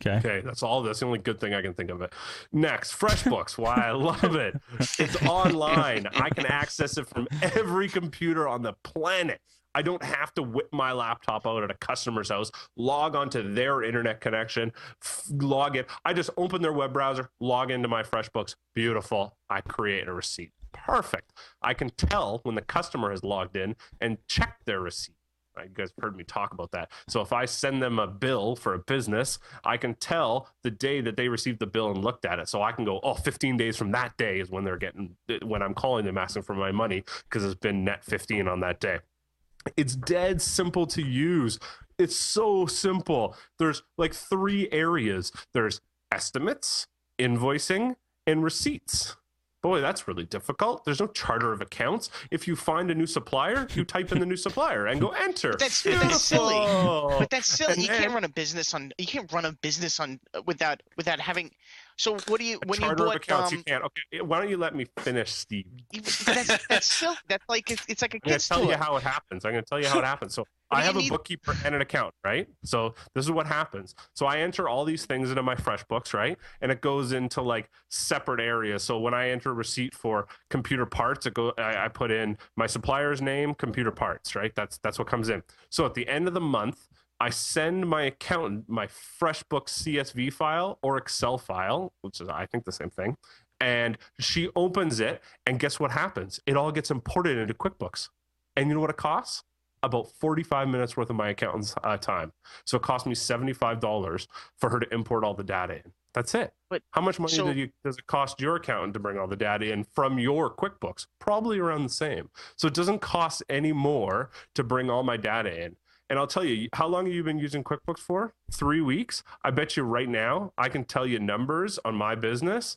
Okay, that's the only good thing I can think of it. Next, FreshBooks. Why I love it. It's online. I can access it from every computer on the planet. I don't have to whip my laptop out at a customer's house, log onto their internet connection, log in. I just open their web browser, log into my FreshBooks. Beautiful. I create a receipt. Perfect. I can tell when the customer has logged in and check their receipt. You guys heard me talk about that. So if I send them a bill for a business, I can tell the day that they received the bill and looked at it. So I can go, 15 days from that day is when when I'm calling them asking for my money because it's been net 15 on that day. It's dead simple to use. It's so simple. There's like 3 areas. There's estimates, invoicing, and receipts. Boy, that's really difficult. There's no charter of accounts. If you find a new supplier, you type in the new supplier and go enter. That's silly. But that's silly. And You can't run a business on without having. So what do you when you charter of bought accounts? You can't. Okay, why don't you let me finish, Steve? That's silly. That's like it's like a I'm going kid's to tell you toy. how it happens. I'm going to tell you how it happens. So What I do you have a need? bookkeeper and an account, right? So this is what happens. So I enter all these things into my FreshBooks, right? And it goes into like separate areas. So when I enter a receipt for computer parts, I put in my supplier's name, computer parts, right? That's what comes in. So at the end of the month, I send my accountant my FreshBooks CSV file or Excel file, which is, I think, the same thing. And she opens it, and guess what happens? It all gets imported into QuickBooks. And you know what it costs? About 45 minutes worth of my accountant's time. So it cost me $75 for her to import all the data in. That's it. But how much money does it cost your accountant to bring all the data in from your QuickBooks? Probably around the same. So it doesn't cost any more to bring all my data in. And I'll tell you, how long have you been using QuickBooks for? 3 weeks? I bet you right now, I can tell you numbers on my business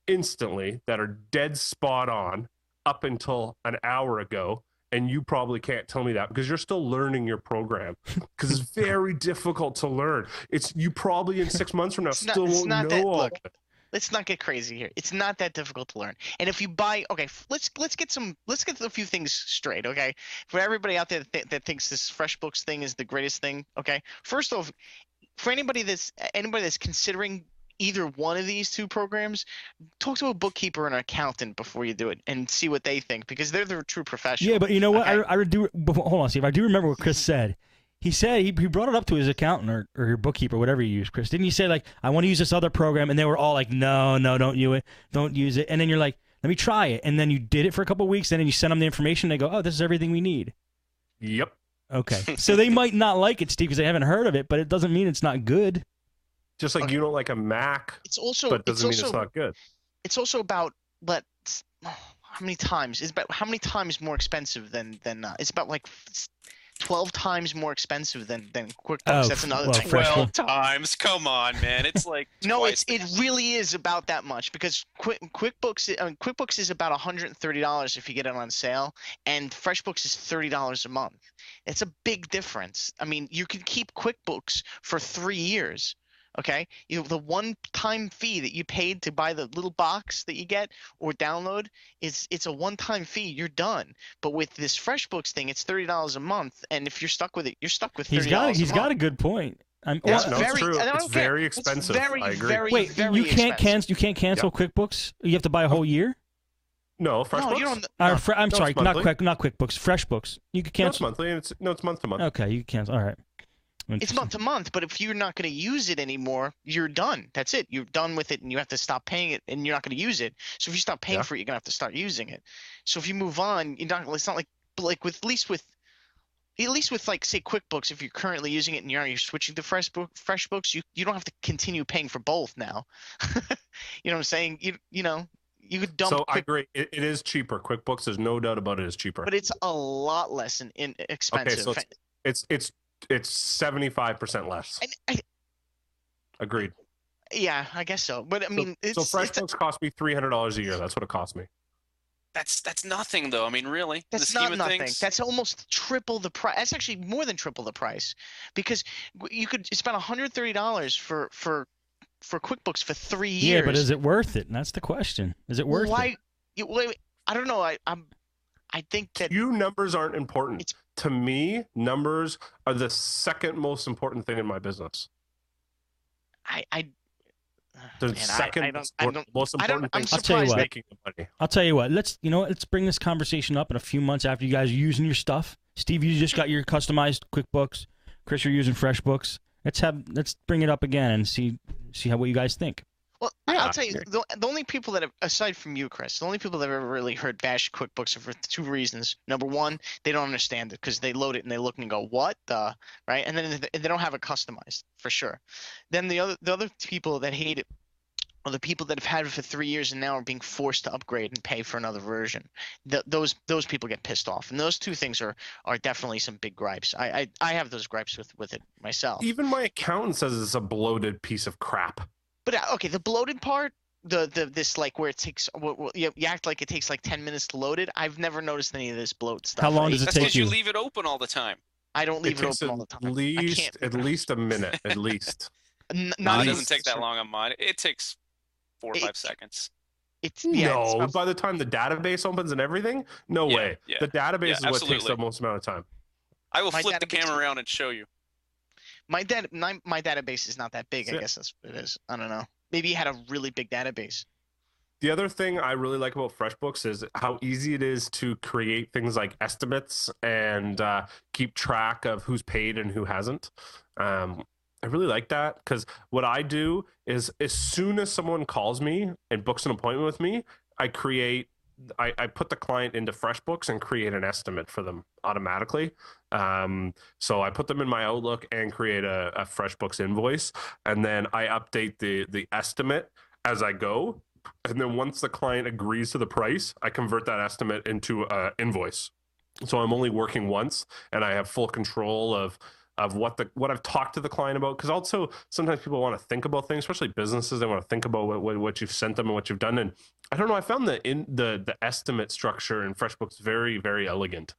instantly that are dead spot on up until an hour ago. And you probably can't tell me that because you're still learning your program because it's very difficult to learn. You probably in 6 months from now still won't know all of it. Let's not get crazy here. It's not that difficult to learn. And if you buy, okay, let's get a few things straight, okay? For everybody out there that thinks this FreshBooks thing is the greatest thing, okay? First off, for anybody that's considering either one of these two programs, talk to a bookkeeper or an accountant before you do it and see what they think because they're the true professional. Yeah, but you know what? Okay? I do. Hold on, Steve. I do remember what Chris said. He said he brought it up to his accountant or your bookkeeper, whatever you use, Chris. Didn't you say like I want to use this other program, and they were all like, no, don't use it. And then you're like, let me try it, and then you did it for a couple of weeks, and then you send them the information. They go, oh, this is everything we need. Yep. Okay, so they might not like it, Steve, because they haven't heard of it, but it doesn't mean it's not good. Just like you don't like a Mac, but doesn't mean it's not good. It's also about how many times? It's about how many times more expensive than it's about like 12 times more expensive than QuickBooks. Oh, That's another thing. 12 times. Come on, man. It's like No, it really is about that much because QuickBooks is about $130 if you get it on sale, and FreshBooks is $30 a month. It's a big difference. I mean, you can keep QuickBooks for 3 years. Okay, the one-time fee that you paid to buy the little box that you get or download it's a one-time fee. You're done. But with this FreshBooks thing, it's $30 a month, and if you're stuck with it, you're stuck with $30. He's got a good point. It's true. It's very expensive. I agree. Wait, you can't cancel QuickBooks? You have to buy a whole year? No, FreshBooks. No, you don't. I'm sorry, not QuickBooks. FreshBooks. You can cancel. No, it's monthly. It's month to month. Okay, you can cancel. All right. It's month to month, but if you're not going to use it anymore, you're done. That's it. You're done with it, and you have to stop paying it, and you're not going to use it. So if you stop paying for it, you're going to have to start using it. So if you move on, you're not. It's not like at least with like say QuickBooks, if you're currently using it and you're switching to FreshBooks, you don't have to continue paying for both now. You know what I'm saying? You know. You could dump. So I agree. It is cheaper. QuickBooks, there's no doubt about it, is cheaper. But it's a lot less expensive. Okay, so it's 75% less. Agreed. Yeah, I guess so. But I mean, so FreshBooks cost me $300 a year. That's what it cost me. That's nothing though. I mean, really. That's not nothing. That's almost triple the price. That's actually more than triple the price, because you could spend $130 for QuickBooks for 3 years. Yeah, but is it worth it? And that's the question. Is it worth it? I don't know. I think that numbers aren't important. To me, numbers are the second most important thing in my business. Most important thing. I'll tell you what. Making the money. I'll tell you what. Let's bring this conversation up in a few months after you guys are using your stuff. Steve, you just got your customized QuickBooks. Chris, you're using FreshBooks. Let's bring it up again and see what you guys think. Well, yeah. I'll tell you, the only people that have, aside from you, Chris, the only people that have ever really heard bash QuickBooks are for two reasons. Number one, they don't understand it because they load it and they look and go, what the, right? And then they don't have it customized, for sure. Then the other people that hate it are the people that have had it for 3 years and now are being forced to upgrade and pay for another version. Those people get pissed off. And those two things are definitely some big gripes. I have those gripes with it myself. Even my accountant says it's a bloated piece of crap. But okay, the bloated part, this like where it takes you act like it takes like 10 minutes to load it. I've never noticed any of this bloat stuff. How long does it take you? That's because you leave it open all the time. I don't leave it open all the time. At least a minute, at least. No, it doesn't take that long on mine. It takes 4 or 5 seconds. By the time the database opens and everything, no way. Yeah. The database is what takes the most amount of time. I will flip the camera around and show you. My database is not that big. I guess that's what it is. I don't know. Maybe you had a really big database. The other thing I really like about FreshBooks is how easy it is to create things like estimates and keep track of who's paid and who hasn't. I really like that because what I do is as soon as someone calls me and books an appointment with me, I put the client into FreshBooks and create an estimate for them automatically. So I put them in my Outlook and create a FreshBooks invoice, and then I update the estimate as I go. And then once the client agrees to the price, I convert that estimate into an invoice. So I'm only working once, and I have full control of of what I've talked to the client about. Because also sometimes people want to think about things, especially businesses. They want to think about what you've sent them and what you've done. And I don't know. I found the estimate structure in FreshBooks very, very elegant.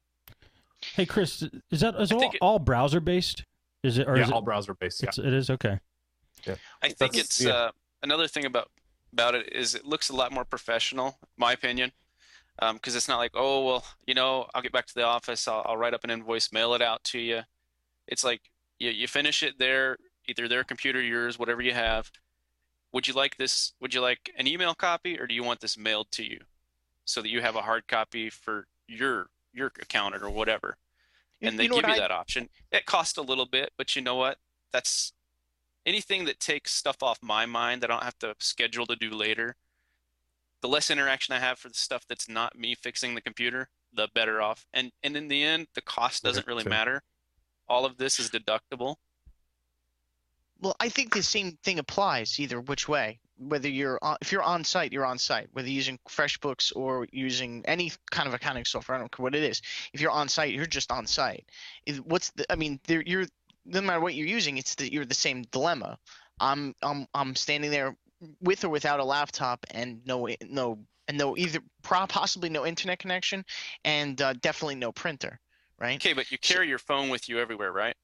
Hey, Chris, is all browser based? Is it? Or yeah, is all it, browser based. Yeah, it is okay. Yeah, I think it's another thing about it is it looks a lot more professional, in my opinion. Because it's not like, oh, well, you know, I'll get back to the office, I'll write up an invoice, mail it out to you. It's like you finish it there, either their computer, yours, whatever you have. Would you like this? Would you like an email copy, or do you want this mailed to you so that you have a hard copy for your accountant or whatever? And they give you that option. It costs a little bit, but you know what? That's anything that takes stuff off my mind that I don't have to schedule to do later. The less interaction I have for the stuff that's not me fixing the computer, the better off. And in the end, the cost doesn't really matter. All of this is deductible. Well, I think the same thing applies either which way. Whether if you're on site, you're on site. Whether you're using FreshBooks or using any kind of accounting software, I don't care what it is. If you're on site, you're just on site. No matter what you're using, you're the same dilemma. I'm standing there with or without a laptop and possibly no internet connection and definitely no printer, right? Okay, but you carry your phone with you everywhere, right?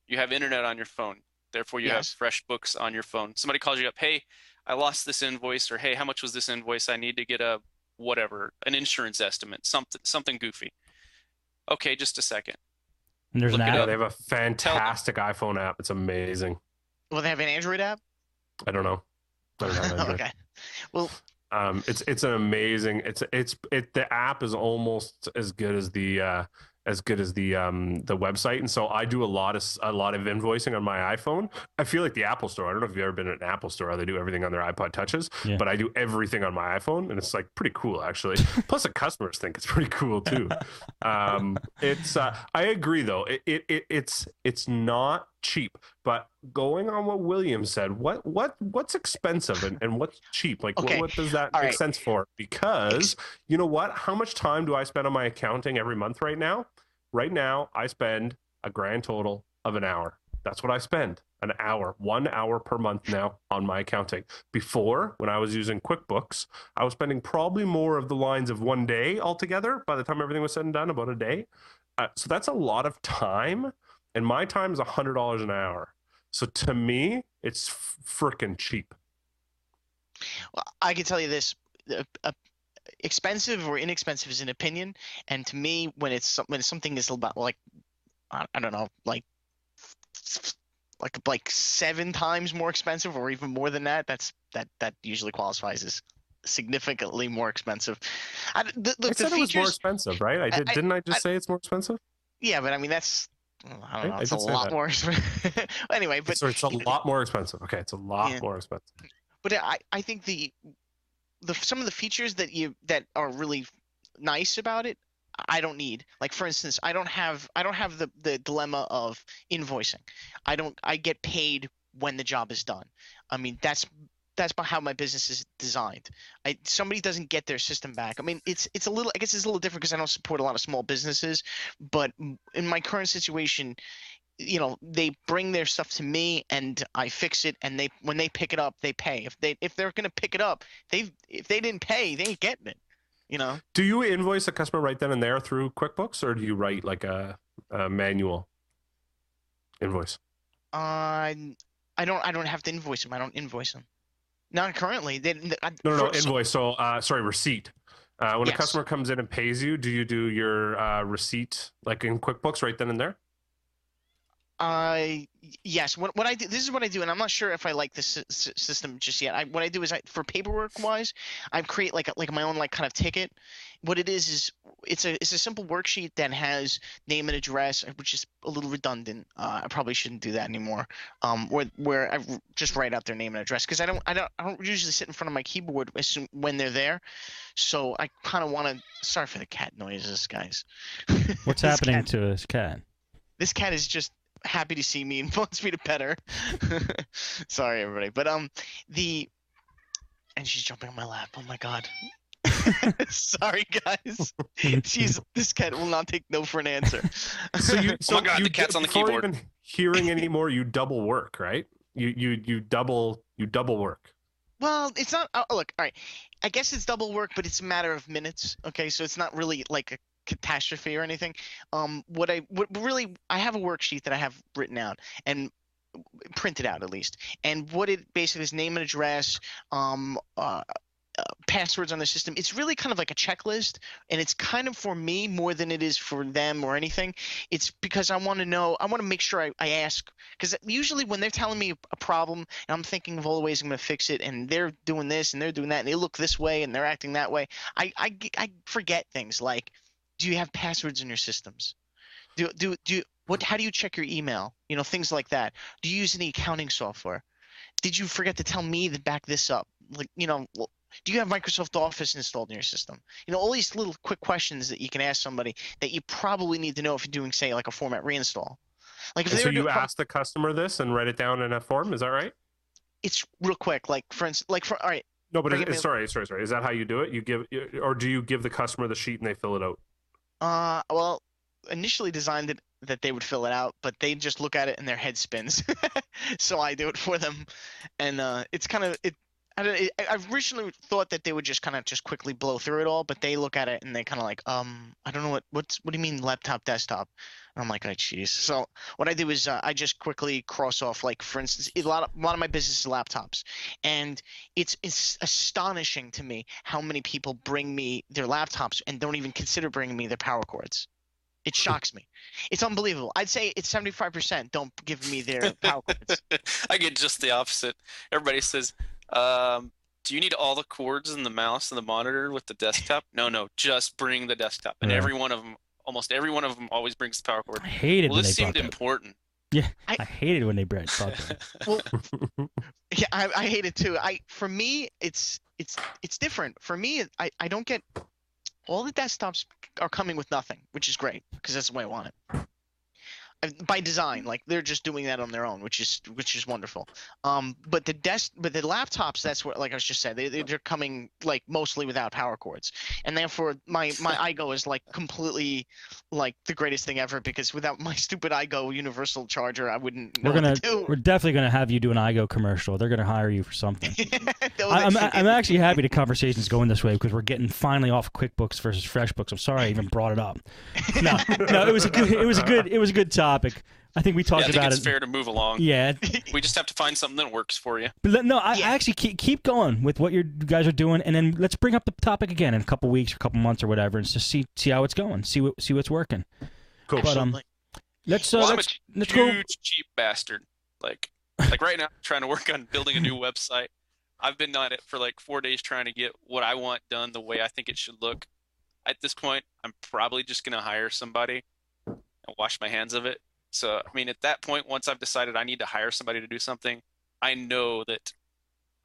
You have internet on your phone. Therefore, you have FreshBooks on your phone. Somebody calls you up, hey, I lost this invoice, or hey, how much was this invoice? I need to get an insurance estimate, something goofy. Okay, just a second. And there's an app. They have a fantastic iPhone app. It's amazing. Well, they have an Android app? I don't know. I don't have Android. Okay. Well, it's an amazing. The app is almost as good as the website, and so I do a lot of invoicing on my iPhone. I feel like the Apple Store. I don't know if you've ever been at an Apple Store. How they do everything on their iPod touches, but I do everything on my iPhone, and it's like pretty cool actually. Plus, the customers think it's pretty cool too. I agree though. It's not cheap, but going on what William said, what's expensive and what's cheap? Like what does that make sense for? Because you know what? How much time do I spend on my accounting every month right now? Right now, I spend a grand total of an hour. That's what I spend, an hour, 1 hour per month now on my accounting. Before, when I was using QuickBooks, I was spending probably more of the lines of 1 day altogether. By the time everything was said and done, about a day. So that's a lot of time, and my time is $100 an hour. So to me, it's freaking cheap. Well, I can tell you this. Expensive or inexpensive is an opinion, and to me, when something is about like I don't know, like 7 times more expensive or even more than that, that usually qualifies as significantly more expensive. I said it was more expensive, right? Didn't I just say it's more expensive? Yeah, but I mean that's I don't know. It's a lot more expensive. Anyway, but so it's a lot more expensive. Okay, it's a lot more expensive. But I think some of the features that are really nice about it, I don't need. Like for instance, I don't have the dilemma of invoicing. I get paid when the job is done. I mean that's how my business is designed. Somebody doesn't get their system back. I mean it's a little different because I don't support a lot of small businesses, but in my current situation, you know, they bring their stuff to me and I fix it, and when they pick it up, they pay. If they're gonna pick it up, if they didn't pay, they ain't getting it. You know. Do you invoice a customer right then and there through QuickBooks, or do you write like a manual invoice? I don't have to invoice them. I don't invoice them. Not currently. No, invoice. So sorry, receipt. When a customer comes in and pays you, do you do your receipt like in QuickBooks right then and there? Yes. What I do, this is what I do, and I'm not sure if I like this system just yet. What I do is for paperwork wise, I create like my own like kind of ticket. What it is it's a simple worksheet that has name and address, which is a little redundant. I probably shouldn't do that anymore. Where I just write out their name and address, because I don't usually sit in front of my keyboard when they're there. So I kind of want to. Sorry for the cat noises, guys. What's happening to this cat? This cat is just happy to see me and wants me to pet her. Sorry, everybody. But and she's jumping on my lap. Oh my god. Sorry, guys. Jeez, this cat will not take no for an answer. So you, Oh my God, the cat's on the before keyboard. even hearing anymore, you double work, right? You double work. Well, it's not. Look, all right. I guess it's double work, but it's a matter of minutes. Okay, so it's not really like a catastrophe or anything. What really, I have a worksheet that I have written out and printed out at least, and what it basically is: name and address, passwords on the system. It's really kind of like a checklist, and it's kind of for me more than it is for them or anything. It's because I want to know, I want to make sure I ask, because usually when they're telling me a problem and I'm thinking of all the ways I'm going to fix it, and they're doing this and they're doing that and they look this way and they're acting that way, I forget things like, do you have passwords in your systems? How do you check your email? You know, things like that. Do you use any accounting software? Did you forget to tell me to back this up? Like, you know, do you have Microsoft Office installed in your system? You know, all these little quick questions that you can ask somebody that you probably need to know if you're doing, say, like a format reinstall. Like, if And they so were you doing, ask the customer this and write it down in a form. Is that right? it's real quick. Like, for instance, like for all right. No, but Forgive me. sorry. Is that how you do it? You give, or do you give the customer the sheet and they fill it out? Well, initially designed it that they would fill it out, but they just look at it and their head spins. So I do it for them, and it's kind of it. I originally thought that they would just kind of just quickly blow through it all, but they look at it and they kind of like, I don't know what do you mean laptop, desktop? And I'm like, oh jeez. So what I do is I just quickly cross off, like, for instance, a lot of my business is laptops, and it's astonishing to me how many people bring me their laptops and don't even consider bringing me their power cords. It shocks me. It's unbelievable. I'd say it's 75% don't give me their power cords. I get just the opposite. Everybody says, do you need all the cords and the mouse and the monitor with the desktop? No, just bring the desktop. And Yeah. almost every one of them always brings the power cord. I hated Well, when this they seemed brought that. important. Yeah, I- I hated when they brought that. Well, yeah, I hate it too. For me, it's different. For me, I don't get all the desktops are coming with nothing, which is great because that's the way I want it. By design, like they're just doing that on their own, which is wonderful. But the laptops, that's what, like I was just said, they're coming like mostly without power cords, and therefore my iGo is like completely like the greatest thing ever, because without my stupid iGo universal charger, I wouldn't know what to do. We're definitely gonna have you do an iGo commercial. They're gonna hire you for something. No, I'm actually happy the conversation's going this way because we're getting finally off QuickBooks versus FreshBooks. I'm sorry I even brought it up. No, it was a good topic. I think we talked I think about it's it. fair to move along. Yeah, We just have to find something that works for you. but no, I Yeah. actually keep going with what you guys are doing, and then let's bring up the topic again in a couple weeks or a couple months or whatever, and just see how it's going, see what's working. Cool. But Absolutely. let's Well, I'm let's a go. huge cheap bastard. Like right now, I'm trying to work on building a new website. I've been on it for like 4 days trying to get what I want done the way I think it should look. At this point, I'm probably just gonna hire somebody and wash my hands of it. So, I mean, at that point, once I've decided I need to hire somebody to do something, I know that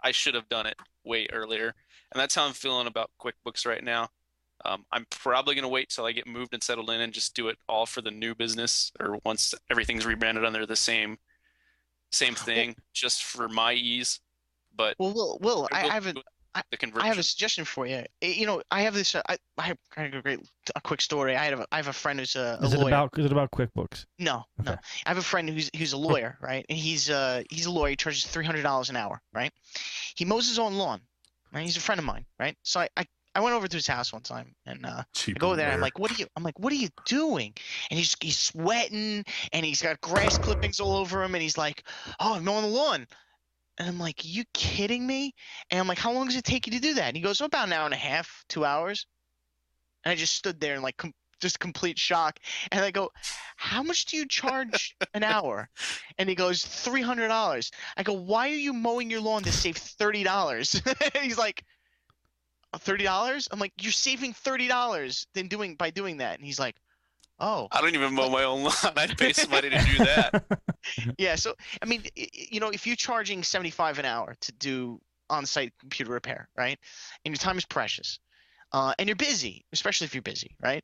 I should have done it way earlier. And that's how I'm feeling about QuickBooks right now. I'm probably going to wait till I get moved and settled in and just do it all for the new business, or once everything's rebranded under the same thing, just for my ease. But Well, Will, I will have a do the I conversion. have a suggestion for you. You know, I have this. I have kind of a quick story. I have a friend who's a Is it lawyer. about QuickBooks? No. Okay. I have a friend who's a lawyer, right? And he's a lawyer. He charges $300 an hour, right? He mows his own lawn. Right? He's a friend of mine, right? So I went over to his house one time, and I go there. And I'm like, what are you doing? And he's sweating, and he's got grass clippings all over him, and he's like, oh, I'm mowing the lawn. And I'm like, you kidding me? And I'm like, how long does it take you to do that? And he goes, about an hour and a half, 2 hours. And I just stood there in like just complete shock. And I go, how much do you charge an hour? And he goes, $300. I go, why are you mowing your lawn to save $30? He's like, $30? I'm like, you're saving $30 by doing that. And he's like, oh. I don't even mow my own lawn. I'd pay somebody to do that. Yeah, so I mean, you know, if you're charging $75 an hour to do on-site computer repair, right, and your time is precious, and you're busy, especially if you're busy, right,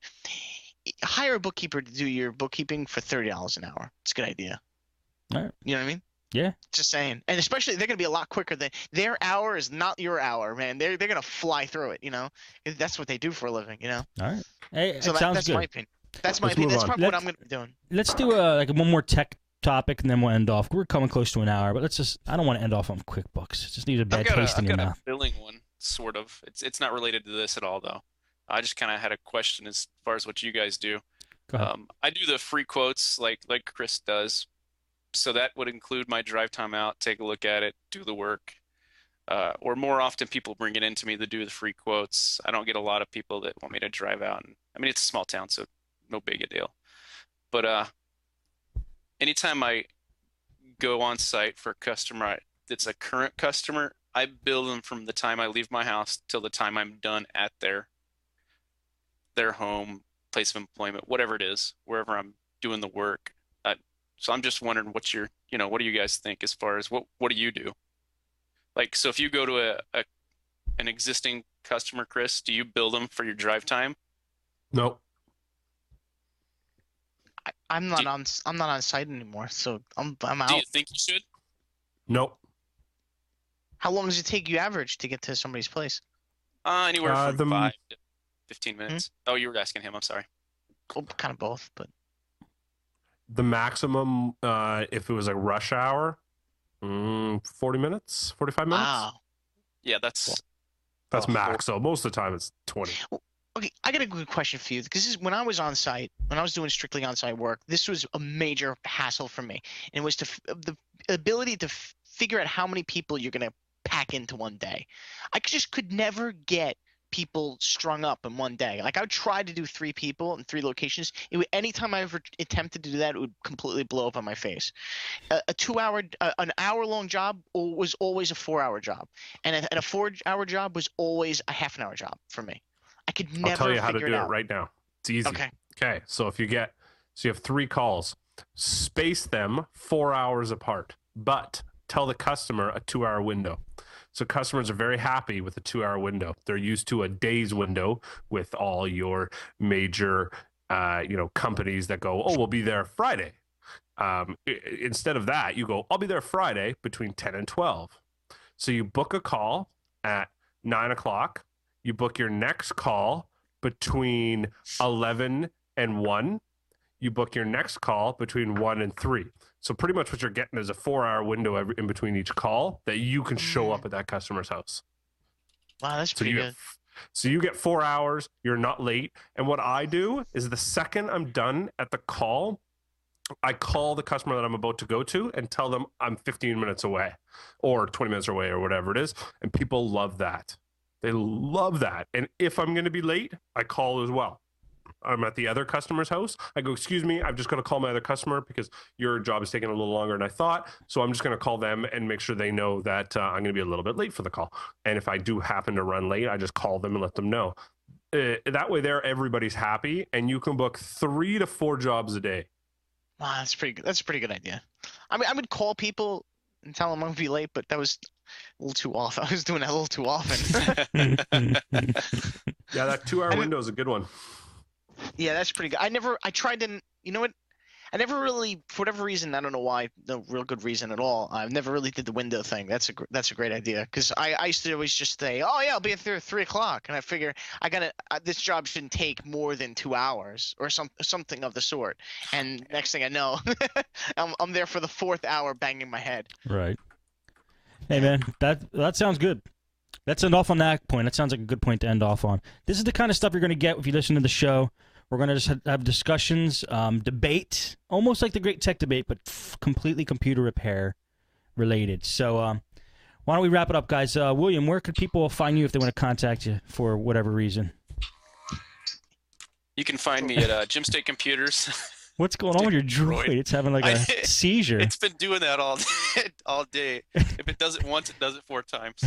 hire a bookkeeper to do your bookkeeping for $30 an hour. It's a good idea. All right. You know what I mean? Yeah. Just saying. And especially they're gonna be a lot quicker than their hour is not your hour, man. They're gonna fly through it, you know. That's what they do for a living, you know. All right. Hey, So it sounds that's good. my opinion. That's my Let's opinion. move That's on. probably what I'm gonna be doing. Let's do like one more tech topic, and then we'll end off. We're coming close to an hour, but let's just. I don't want to end off on QuickBooks. It just leaves a bad taste in I've your got a mouth. billing one, sort of. It's not related to this at all, though. I just kind of had a question as far as what you guys do. Go ahead. I do the free quotes like Chris does. So that would include my drive time out, take a look at it, do the work. Or more often people bring it in to me to do the free quotes. I don't get a lot of people that want me to drive out. And, I mean, it's a small town, so no big a deal. But anytime I go on site for a customer that's a current customer, I bill them from the time I leave my house till the time I'm done at their home, place of employment, whatever it is, wherever I'm doing the work. So I'm just wondering what do you guys think as far as what do you do? Like, so if you go to an existing customer, Chris, do you bill them for your drive time? Nope. I'm not on site anymore, so I'm out. Do you think you should? Nope. How long does it take you average to get to somebody's place? Anywhere from the- 5 to 15 minutes. Oh, you were asking him. I'm sorry. Well, kind of both, but The maximum, if it was a rush hour, 40 minutes, 45 minutes. wow. Yeah, that's That's Oh, max. So most of the time it's 20. Okay, I got a good question for you because this is when I was on site, when I was doing strictly on site work, this was a major hassle for me. And it was the ability to figure out how many people you're going to pack into one day. I just could never get people strung up in one day. Like I would try to do 3 people in 3 locations. Anytime I ever attempted to do that, it would completely blow up on my face. An hour-long job was always a 4-hour job, and a 4-hour job was always a half-an-hour job for me. I could never I'll tell you how to figure do it it out. right now. It's easy. Okay. So if you have 3 calls, space them 4 hours apart, but tell the customer a 2-hour window. So customers are very happy with a 2-hour window. They're used to a day's window with all your major, companies that go, oh, we'll be there Friday. Instead of that, you go, I'll be there Friday between 10 and 12. So you book a call at 9 o'clock. You book your next call between 11 and 1. You book your next call between 1 and 3. So pretty much what you're getting is a 4-hour window in between each call that you can show up at that customer's house. Wow, that's So pretty good. So you get 4 hours, you're not late. And what I do is the second I'm done at the call, I call the customer that I'm about to go to and tell them I'm 15 minutes away or 20 minutes away or whatever it is. And people love that. They love that. And if I'm going to be late, I call as well. I'm at the other customer's house. I go, excuse me, I've just got to call my other customer because your job is taking a little longer than I thought. So I'm just going to call them and make sure they know that I'm going to be a little bit late for the call. And if I do happen to run late, I just call them and let them know. That way there, everybody's happy and you can book 3 to 4 jobs a day. Wow, that's pretty good. That's a pretty good idea. I mean, I would call people and tell them I'm gonna be late, but that was a little too often. I was doing that a little too often. Yeah, that 2-hour window is a good one. Yeah, that's pretty good. I tried to, you know what? I never really, for whatever reason, I don't know why, no real good reason at all. I never really did the window thing. That's a great idea because I used to always just say, oh yeah, I'll be there at 3 o'clock, and I figure this job shouldn't take more than 2 hours or something of the sort. And next thing I know, I'm there for the 4th hour banging my head. Right. Hey man, that sounds good. Let's end off on that point. That sounds like a good point to end off on. This is the kind of stuff you're going to get if you listen to the show. We're going to just have discussions, debate, almost like the Great Tech Debate, but completely computer repair related. So why don't we wrap it up, guys? William, where could people find you if they want to contact you for whatever reason? You can find me at Jim State Computers. What's going on with your droid? It's having like a seizure. It's been doing that all day. If it does it once, it does it 4 times.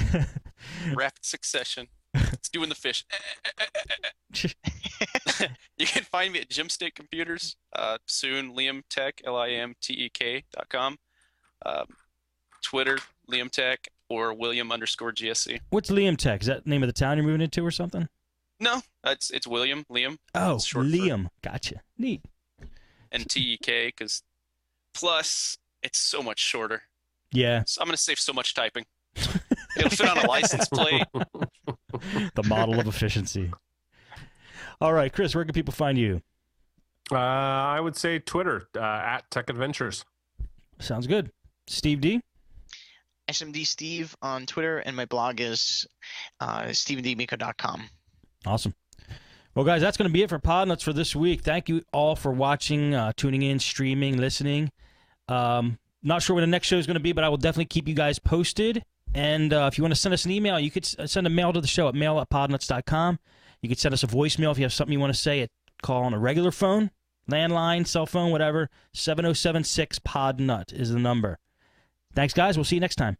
Rapid succession. It's doing the fish. You can find me at Jim State Computers. Soon, Liam Tech, LIMTEK.com. Twitter, Liam Tech, or William_GSC. What's Liam Tech? Is that the name of the town you're moving into or something? No, it's William. Liam. Oh, It's short for- Liam. Gotcha. Neat. and TEK, because plus it's so much shorter. Yeah. So I'm going to save so much typing. It'll fit on a license plate. The model of efficiency. All right, Chris, where can people find you? I would say Twitter, at Tech Adventures. Sounds good. Steve D? SMD Steve on Twitter, and my blog is stevendmiko.com. Awesome. Well, guys, that's going to be it for Podnutz for this week. Thank you all for watching, tuning in, streaming, listening. Not sure when the next show is going to be, but I will definitely keep you guys posted. And if you want to send us an email, you could send a mail to the show at mail@podnutz.com. You could send us a voicemail if you have something you want to say. Call on a regular phone, landline, cell phone, whatever. 707-6-PODNUT is the number. Thanks, guys. We'll see you next time.